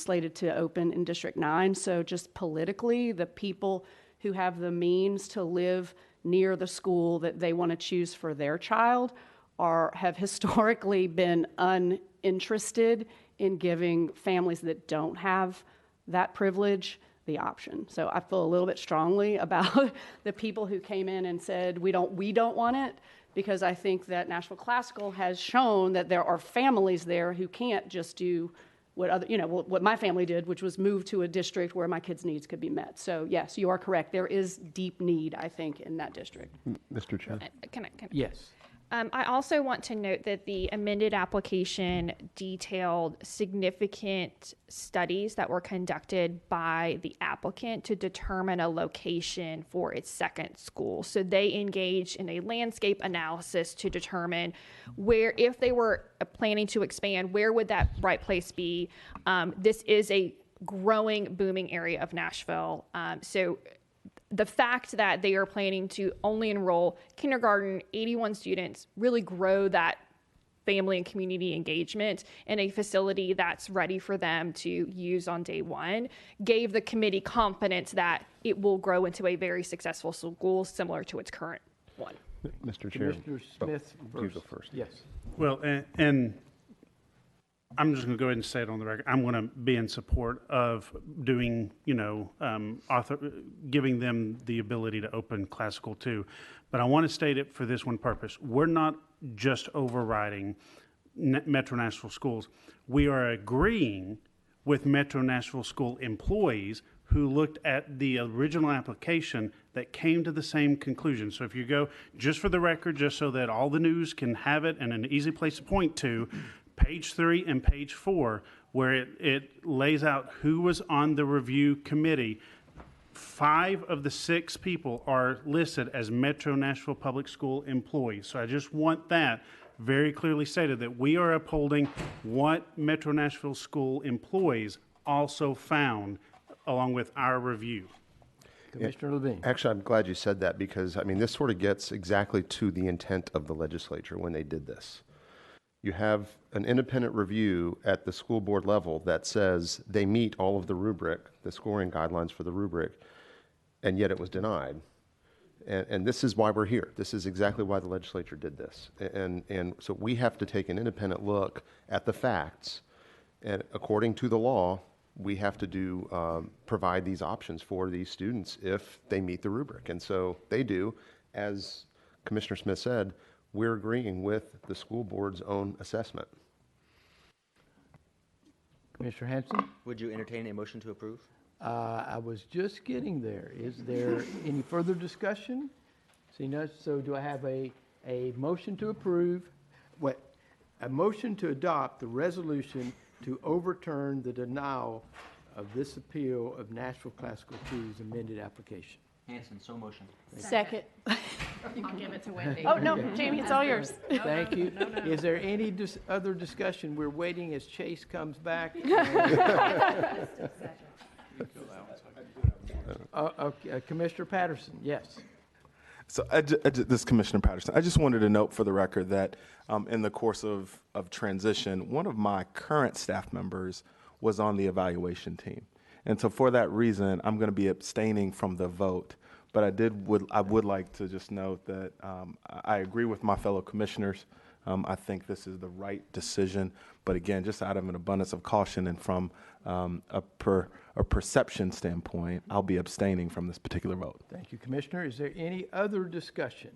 slated to open in District 9. So just politically, the people who have the means to live near the school that they want to choose for their child have historically been uninterested in giving families that don't have that privilege the option. So I feel a little bit strongly about the people who came in and said, we don't want it, because I think that Nashville Classical has shown that there are families there who can't just do what my family did, which was move to a district where my kids' needs could be met. So yes, you are correct. There is deep need, I think, in that district. Mr. Chair. Can I? Yes. I also want to note that the amended application detailed significant studies that were conducted by the applicant to determine a location for its second school. So they engaged in a landscape analysis to determine where, if they were planning to expand, where would that right place be? This is a growing, booming area of Nashville. So the fact that they are planning to only enroll kindergarten 81 students really grow that family and community engagement in a facility that's ready for them to use on day one, gave the committee confidence that it will grow into a very successful school similar to its current one. Mr. Chair. Commissioner Smith You go first. Yes. Well, and I'm just going to go ahead and say it on the record. I'm going to be in support of doing, giving them the ability to open Classical 2. But I want to state it for this one purpose. We're not just overriding Metro Nashville schools. We are agreeing with Metro Nashville school employees who looked at the original application that came to the same conclusion. So if you go, just for the record, just so that all the news can have it and an easy place to point to, page 3 and page 4, where it lays out who was on the review committee. 5 of the 6 people are listed as Metro Nashville Public School employees. So I just want that very clearly stated, that we are upholding what Metro Nashville School employees also found along with our review. Commissioner Levine. Actually, I'm glad you said that, because, I mean, this sort of gets exactly to the intent of the legislature when they did this. You have an independent review at the school board level that says they meet all of the rubric, the scoring guidelines for the rubric, and yet it was denied. And this is why we're here. This is exactly why the legislature did this. And so we have to take an independent look at the facts, and according to the law, we have to provide these options for these students if they meet the rubric. And so they do. As Commissioner Smith said, we're agreeing with the school board's own assessment. Commissioner Hanson? Would you entertain a motion to approve? I was just getting there. Is there any further discussion? See, no, so do I have a motion to approve, a motion to adopt the resolution to overturn the denial of this appeal of Nashville Classical 2's amended application? Hanson, so motion. Second. I'll give it to Wendy. Oh, no, Jamie, it's all yours. Thank you. Is there any other discussion? We're waiting as Chase comes back. Commissioner Patterson, yes. So this is Commissioner Patterson. I just wanted to note for the record that in the course of transition, one of my current staff members was on the evaluation team. And so for that reason, I'm going to be abstaining from the vote. But I would like to just note that I agree with my fellow commissioners. I think this is the right decision. But again, just out of an abundance of caution and from a perception standpoint, I'll be abstaining from this particular vote. Thank you, Commissioner. Is there any other discussion?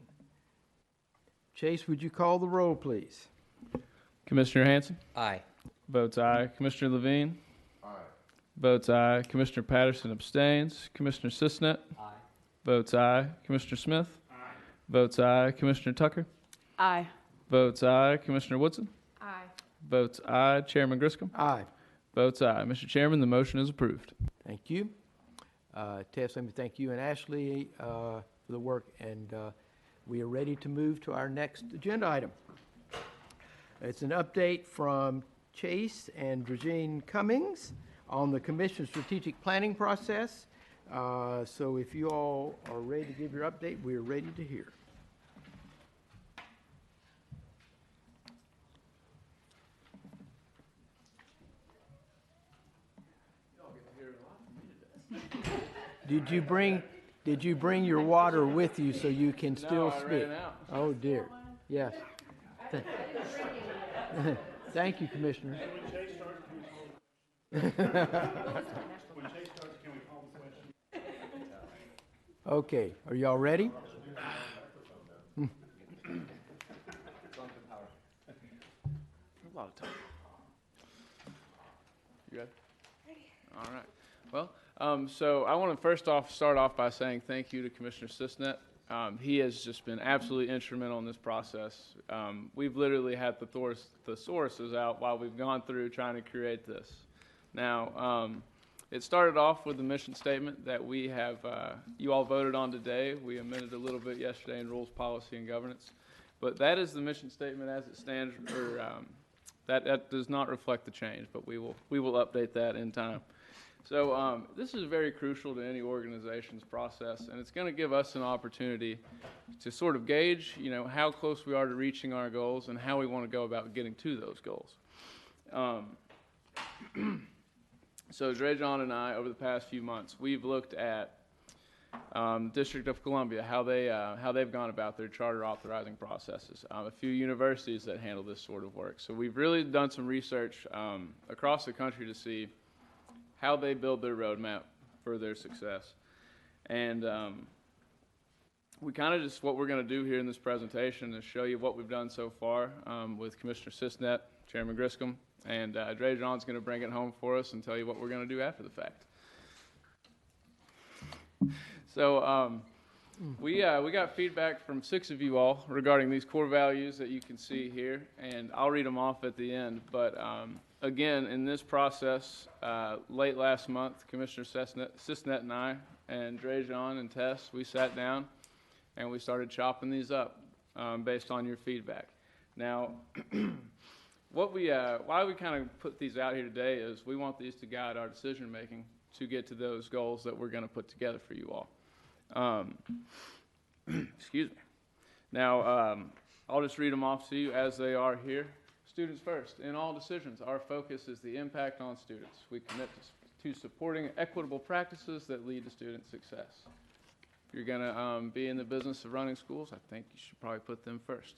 Chase, would you call the roll, please? Commissioner Hanson? Aye. Votes aye. Commissioner Levine? Aye. Votes aye. Commissioner Patterson abstains. Commissioner Sisnet? Aye. Votes aye. Commissioner Smith? Aye. Votes aye. Commissioner Tucker? Aye. Votes aye. Commissioner Woodson? Aye. Votes aye. Chairman Griscom? Aye. Votes aye. Mr. Chairman, the motion is approved. Thank you. Tess, let me thank you and Ashley for the work, and we are ready to move to our next agenda item. It's an update from Chase and Regine Cummings on the Commission's strategic planning process. So if you all are ready to give your update, we're ready to hear. Did Did you bring your water with you so you can still I speak? ran out. Oh, dear. Yes. Thank you, Commissioner. Okay, are y'all ready? A lot of time. You good? All right. Well, so I want to start off by saying thank you to Commissioner Sisnet. He has just been absolutely instrumental in this process. We've literally had the thesauruses out while we've gone through trying to create this. Now, it started off with the mission statement that we have, you all voted on today. We amended a little bit yesterday in Rules, Policy, and Governance. But that is the mission statement as it stands, or that does not reflect the change, but we will update that in time. So this is very crucial to any organization's process, and it's going to give us an opportunity to sort of gauge, how close we are to reaching our goals and how we want to go about getting to those goals. So Dre John and I, over the past few months, we've looked at District of Columbia, how they've gone about their charter authorizing processes, a few universities that handle this sort of work. So we've really done some research across the country to see how they build their roadmap for their success. And we kind of just, what we're going to do here in this presentation is show you what we've done so far with Commissioner Sisnet, Chairman Griscom, and Dre John's going to bring it home for us and tell you what we're going to do after the fact. So we got feedback from 6 of you all regarding these core values that you can see here, and I'll read them off at the end. But again, in this process, late last month, Commissioner Sisnet and I, and Dre John and Tess, we sat down and we started chopping these up based on your feedback. Now, why we kind of put these out here today is we want these to guide our decision making to get to those goals that we're going to put together for you all. Excuse me. Now, I'll just read them off to you as they are here. Students first. In all decisions, our focus is the impact on students. We commit to supporting equitable practices that lead to student success. If you're going to be in the business of running schools, I think you should probably put them first.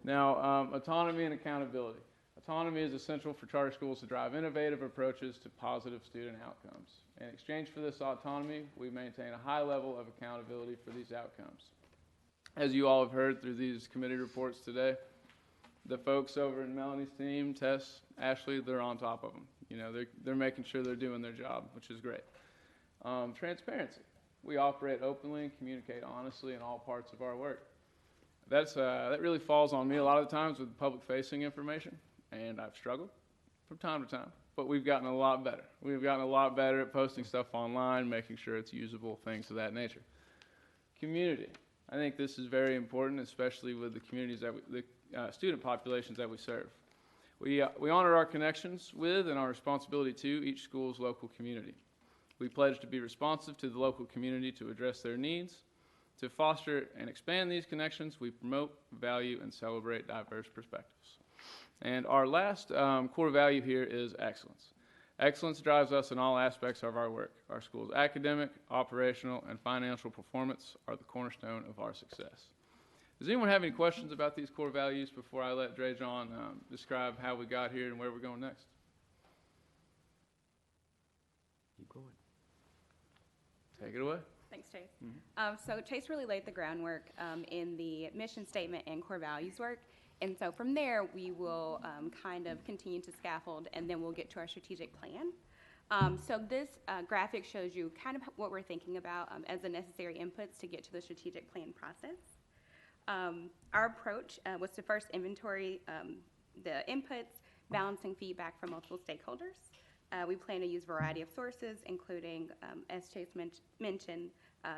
Now, autonomy and accountability. Autonomy is essential for charter schools to drive innovative approaches to positive student outcomes. In exchange for this autonomy, we maintain a high level of accountability for these outcomes. As you all have heard through these committee reports today, the folks over in Melanie's team, Tess, Ashley, they're on top of them. They're making sure they're doing their job, which is great. Transparency. We operate openly and communicate honestly in all parts of our work. That really falls on me a lot of the times with public-facing information, and I've struggled from time to time, but we've gotten a lot better. We've gotten a lot better at posting stuff online, making sure it's usable, things of that nature. Community. I think this is very important, especially with the communities the student populations that we serve. We honor our connections with and our responsibility to each school's local community. We pledge to be responsive to the local community to address their needs. To foster and expand these connections, we promote, value, and celebrate diverse perspectives. And our last core value here is excellence. Excellence drives us in all aspects of our work. Our school's academic, operational, and financial performance are the cornerstone of our success. Does anyone have any questions about these core values before I let Dre John describe how we got here and where we're going next? Keep going. Take it away. Thanks, Chase. So Chase really laid the groundwork in the mission statement and core values work. And so from there, we will kind of continue to scaffold, and then we'll get to our strategic plan. So this graphic shows you kind of what we're thinking about as the necessary inputs to get to the strategic plan process. Our approach was to first inventory the inputs, balancing feedback from multiple stakeholders. We plan to use a variety of sources, including, as Chase mentioned,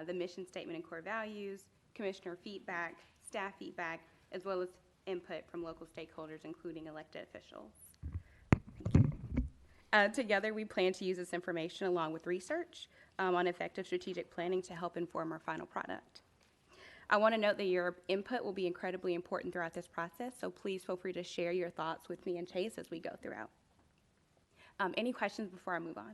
the mission statement and core values, commissioner feedback, staff feedback, as well as input from local stakeholders, including elected officials. Together, we plan to use this information along with research on effective strategic planning to help inform our final product. I want to note that your input will be incredibly important throughout this process, so please feel free to share your thoughts with me and Chase as we go throughout. Any questions before I move on?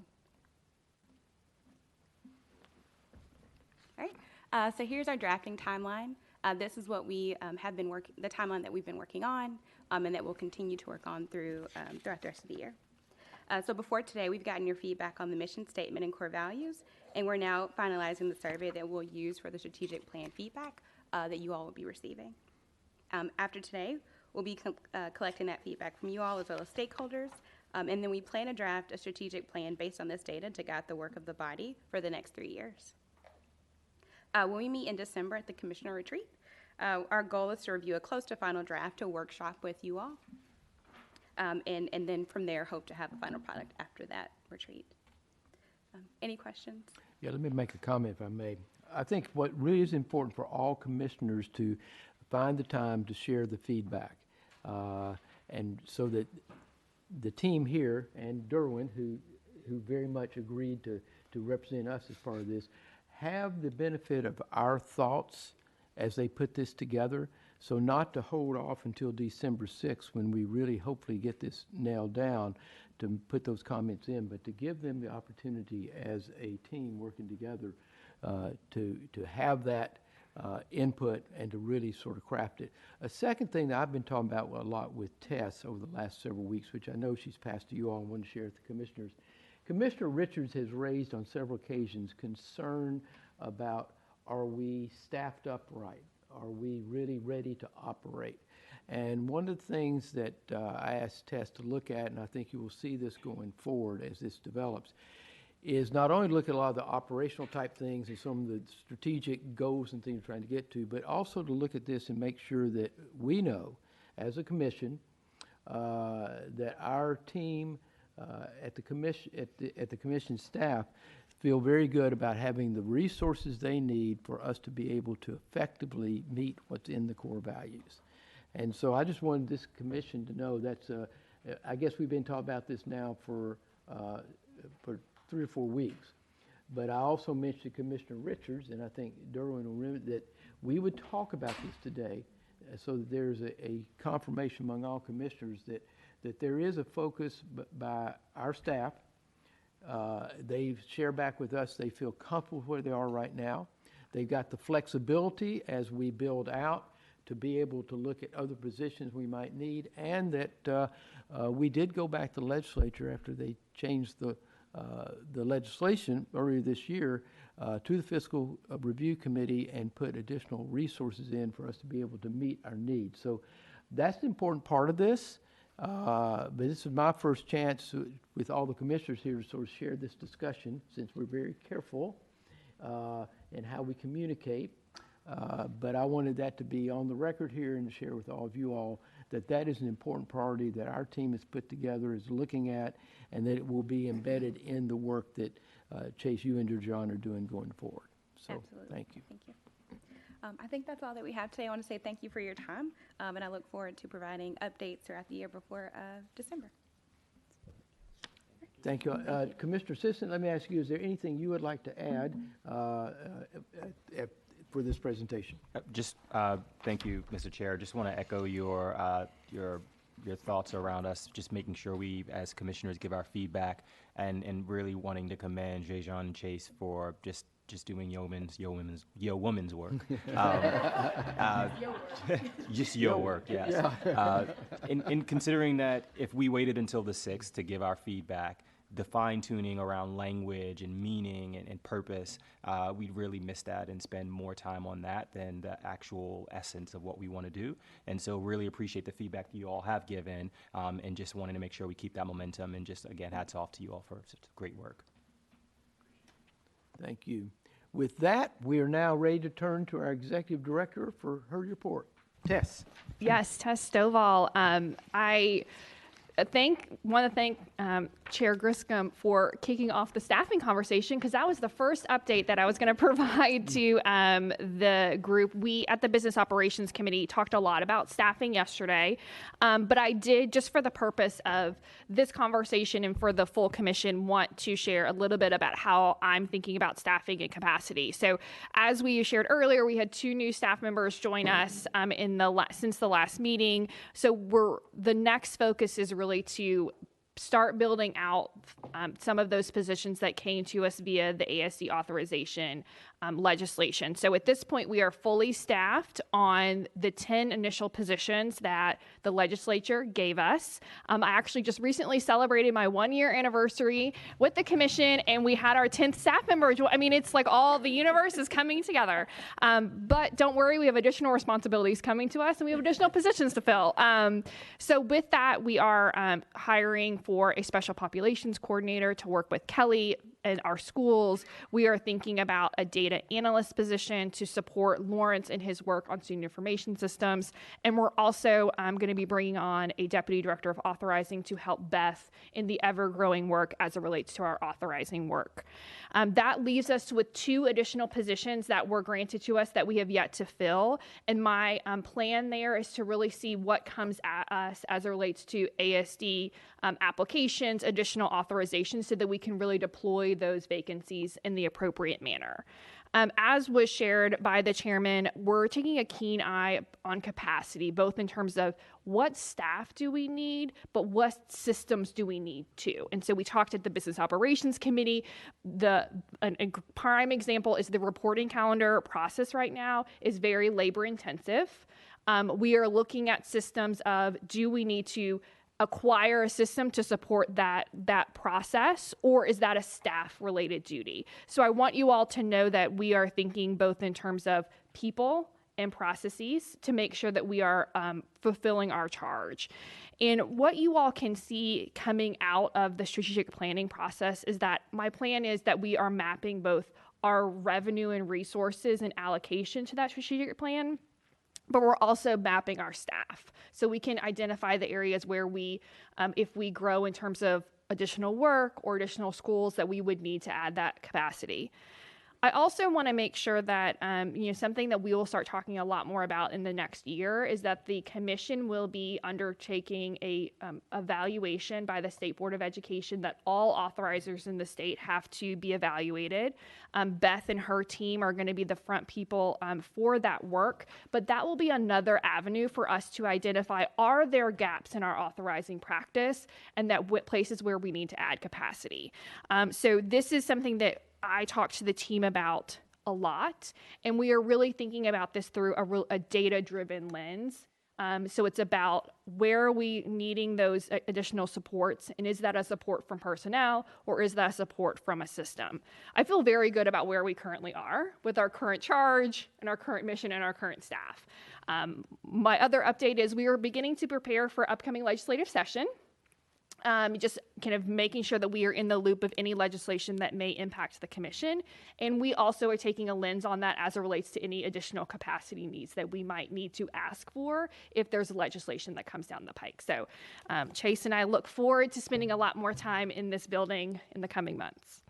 All right. So here's our drafting timeline. This is what we have been working, the timeline that we've been working on, and that we'll continue to work on throughout the rest of the year. So before today, we've gotten your feedback on the mission statement and core values, and we're now finalizing the survey that we'll use for the strategic plan feedback that you all will be receiving. After today, we'll be collecting that feedback from you all as well as stakeholders, and then we plan to draft a strategic plan based on this data to guide the work of the body for the next 3 years. When we meet in December at the Commissioner Retreat, our goal is to review a close to final draft to workshop with you all, and then from there hope to have a final product after that retreat. Any questions? Yeah, let me make a comment if I may. I think what really is important for all commissioners to find the time to share the feedback, and so that the team here and Derwin, who very much agreed to represent us as part of this, have the benefit of our thoughts as they put this together. So not to hold off until December 6th when we really hopefully get this nailed down to put those comments in, but to give them the opportunity as a team working together to have that input and to really sort of craft it. A second thing that I've been talking about a lot with Tess over the last several weeks, which I know she's passed to you all and want to share with the commissioners. Commissioner Richards has raised on several occasions concern about, are we staffed up right? Are we really ready to operate? And one of the things that I asked Tess to look at, and I think you will see this going forward as this develops, is not only look at a lot of the operational type things and some of the strategic goals and things we're trying to get to, but also to look at this and make sure that we know as a commission that our team at the commission staff feel very good about having the resources they need for us to be able to effectively meet what's in the core values. And so I just wanted this commission to know that's, I guess we've been talking about this now for 3 or 4 weeks. But I also mentioned Commissioner Richards, and I think Derwin will remember that we would talk about this today so that there's a confirmation among all commissioners that there is a focus by our staff. They've shared back with us they feel comfortable where they are right now. They've got the flexibility as we build out to be able to look at other positions we might need, and that we did go back to the legislature after they changed the legislation earlier this year to the Fiscal Review Committee and put additional resources in for us to be able to meet our needs. So that's the important part of this. But this is my first chance with all the commissioners here to sort of share this discussion, since we're very careful in how we communicate. But I wanted that to be on the record here and to share with all of you all that that is an important priority that our team has put together, is looking at, and that it will be embedded in the work that Chase, you and your John are doing going forward. So Absolutely. Thank you. Thank you. I think that's all that we have today. I want to say thank you for your time, and I look forward to providing updates throughout the year before December. Thank you. Commissioner Assistant, let me ask you, is there anything you would like to add for this presentation? Just thank you, Mr. Chair. Just want to echo your thoughts around us, just making sure we, as commissioners, give our feedback, and really wanting to commend Jejan and Chase for just doing yeoman's work. Just your work, yes. Yeah. In considering that if we waited until the 6th to give our feedback, the fine-tuning around language and meaning and purpose, we'd really miss that and spend more time on that than the actual essence of what we want to do. And so really appreciate the feedback that you all have given, and just wanting to make sure we keep that momentum, and just, again, hats off to you all for such great work. Thank you. With that, we are now ready to turn to our Executive Director for her report. Tess. Yes, Tess Stovall. I want to thank Chair Griscom for kicking off the staffing conversation, because that was the first update that I was going to provide to the group. We at the Business Operations Committee talked a lot about staffing yesterday, but I did, just for the purpose of this conversation and for the full commission, want to share a little bit about how I'm thinking about staffing and capacity. So as we shared earlier, we had 2 new staff members join us since the last meeting. So the next focus is really to start building out some of those positions that came to us via the ASD authorization legislation. So at this point, we are fully staffed on the 10 initial positions that the legislature gave us. I actually just recently celebrated my 1-year anniversary with the commission, and we had our 10th staff member. I mean, it's like all the universe is coming together. But don't worry, we have additional responsibilities coming to us, and we have additional positions to fill. So with that, we are hiring for a special populations coordinator to work with Kelly in our schools. We are thinking about a data analyst position to support Lawrence in his work on student information systems. And we're also going to be bringing on a deputy director of authorizing to help Beth in the ever-growing work as it relates to our authorizing work. That leaves us with 2 additional positions that were granted to us that we have yet to fill. And my plan there is to really see what comes at us as it relates to ASD applications, additional authorizations, so that we can really deploy those vacancies in the appropriate manner. As was shared by the chairman, we're taking a keen eye on capacity, both in terms of what staff do we need, but what systems do we need too. And so we talked at the Business Operations Committee. A prime example is the reporting calendar process right now is very labor intensive. We are looking at systems of, do we need to acquire a system to support that process, or is that a staff related duty? So I want you all to know that we are thinking both in terms of people and processes to make sure that we are fulfilling our charge. And what you all can see coming out of the strategic planning process is that my plan is that we are mapping both our revenue and resources and allocation to that strategic plan, but we're also mapping our staff. So we can identify the areas where we, if we grow in terms of additional work or additional schools, that we would need to add that capacity. I also want to make sure that, something that we will start talking a lot more about in the next year is that the commission will be undertaking a evaluation by the State Board of Education that all authorizers in the state have to be evaluated. Beth and her team are going to be the front people for that work, but that will be another avenue for us to identify, are there gaps in our authorizing practice, and that places where we need to add capacity. So this is something that I talked to the team about a lot, and we are really thinking about this through a data-driven lens. So it's about, where are we needing those additional supports, and is that a support from personnel, or is that a support from a system? I feel very good about where we currently are with our current charge and our current mission and our current staff. My other update is we are beginning to prepare for upcoming legislative session. Just kind of making sure that we are in the loop of any legislation that may impact the commission. And we also are taking a lens on that as it relates to any additional capacity needs that we might need to ask for if there's legislation that comes down the pike. So Chase and I look forward to spending a lot more time in this building in the coming months.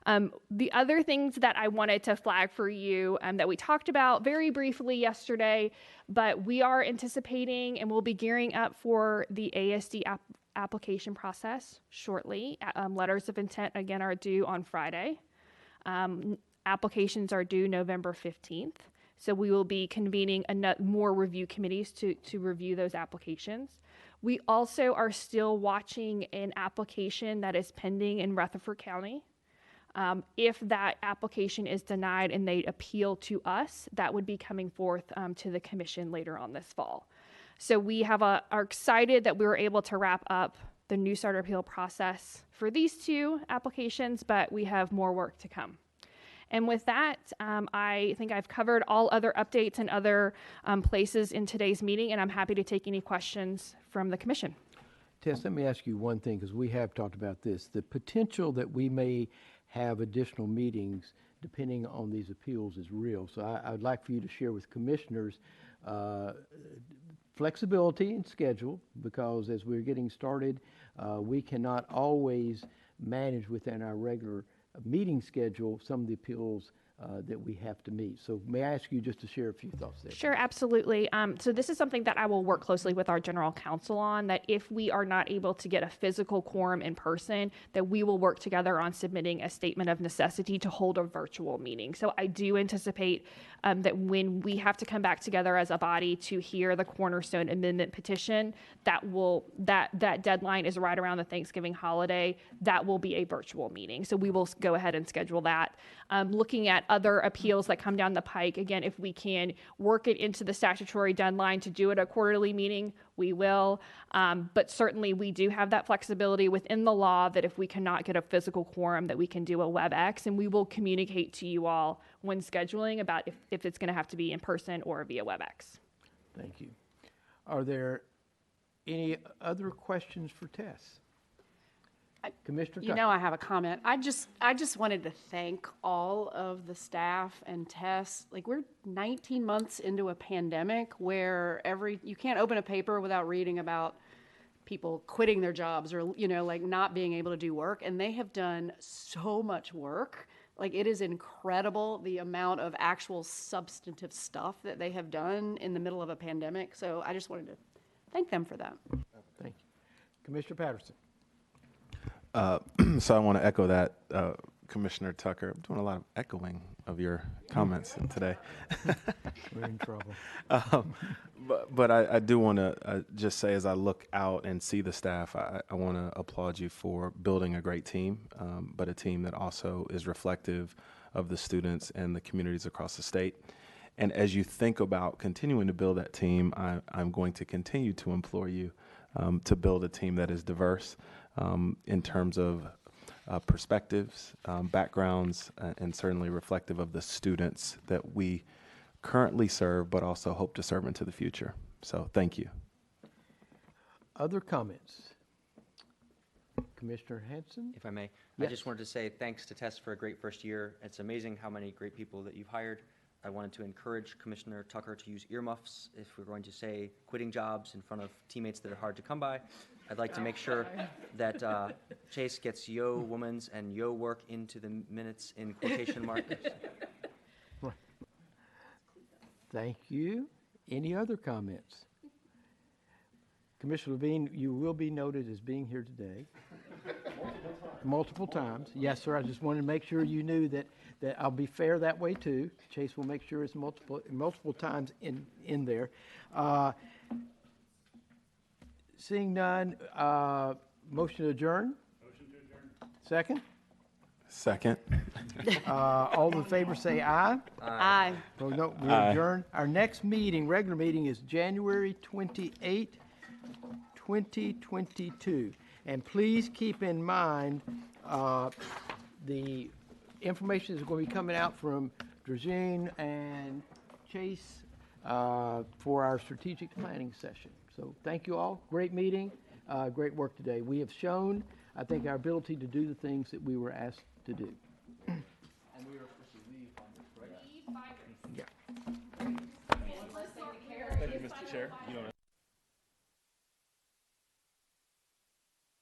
The other things that I wanted to flag for you that we talked about very briefly yesterday, but we are anticipating and we'll be gearing up for the ASD application process shortly. Letters of intent, again, are due on Friday. Applications are due November 15th. So we will be convening more review committees to review those applications. We also are still watching an application that is pending in Rutherford County. If that application is denied and they appeal to us, that would be coming forth to the commission later on this fall. So we are excited that we were able to wrap up the new starter appeal process for these 2 applications, but we have more work to come. And with that, I think I've covered all other updates and other places in today's meeting, and I'm happy to take any questions from the commission. Tess, let me ask you one thing, because we have talked about this. The potential that we may have additional meetings depending on these appeals is real. So I would like for you to share with commissioners flexibility in schedule, because as we're getting started, we cannot always manage within our regular meeting schedule some of the appeals that we have to meet. So may I ask you just to share a few thoughts there? Sure, absolutely. So this is something that I will work closely with our general counsel on, that if we are not able to get a physical quorum in person, that we will work together on submitting a statement of necessity to hold a virtual meeting. So I do anticipate that when we have to come back together as a body to hear the Cornerstone Amendment petition, that deadline is right around the Thanksgiving holiday. That will be a virtual meeting. So we will go ahead and schedule that. Looking at other appeals that come down the pike, again, if we can work it into the statutory deadline to do it a quarterly meeting, we will. But certainly we do have that flexibility within the law that if we cannot get a physical quorum, that we can do a WebEx, and we will communicate to you all when scheduling about if it's going to have to be in person or via WebEx. Thank you. Are there any other questions for Tess? Commissioner You know, I have a comment. I just wanted to thank all of the staff and Tess. Like, we're 19 months into a pandemic where you can't open a paper without reading about people quitting their jobs or, like not being able to do work. And they have done so much work. Like, it is incredible the amount of actual substantive stuff that they have done in the middle of a pandemic. So I just wanted to thank them for that. Thank you. Commissioner Patterson. So I want to echo that, Commissioner Tucker. I'm doing a lot of echoing of your comments today. We're in trouble. But I do want to just say, as I look out and see the staff, I want to applaud you for building a great team, but a team that also is reflective of the students and the communities across the state. And as you think about continuing to build that team, I'm going to continue to implore you to build a team that is diverse in terms of perspectives, backgrounds, and certainly reflective of the students that we currently serve, but also hope to serve into the future. So thank you. Other comments? Commissioner Hanson? If I may, Yes. I just wanted to say thanks to Tess for a great first year. It's amazing how many great people that you've hired. I wanted to encourage Commissioner Tucker to use earmuffs if we're going to say quitting jobs in front of teammates that are hard to come by. I'd like to make sure that Chase gets yo woman's and yo work into the minutes in quotation marks. Thank you. Any other comments? Commissioner Levine, you will be noted as being here today. Multiple times. Yes, sir. I just wanted to make sure you knew that I'll be fair that way too. Chase will make sure it's multiple times in there. Seeing none, motion to adjourn? Motion to adjourn. Second? Second. All in favor say aye. Aye. Oh, no, we Aye. adjourn. Our next meeting, regular meeting, is January 28, 2022. And please keep in mind, the information is going to be coming out from Drazine and Chase for our strategic planning session. So thank you all. Great meeting. Great work today. We have shown, I think, our ability to do the things that we were asked to do. And we were supposed to leave on this, right? Yeah. Thank you, Mr. Chair.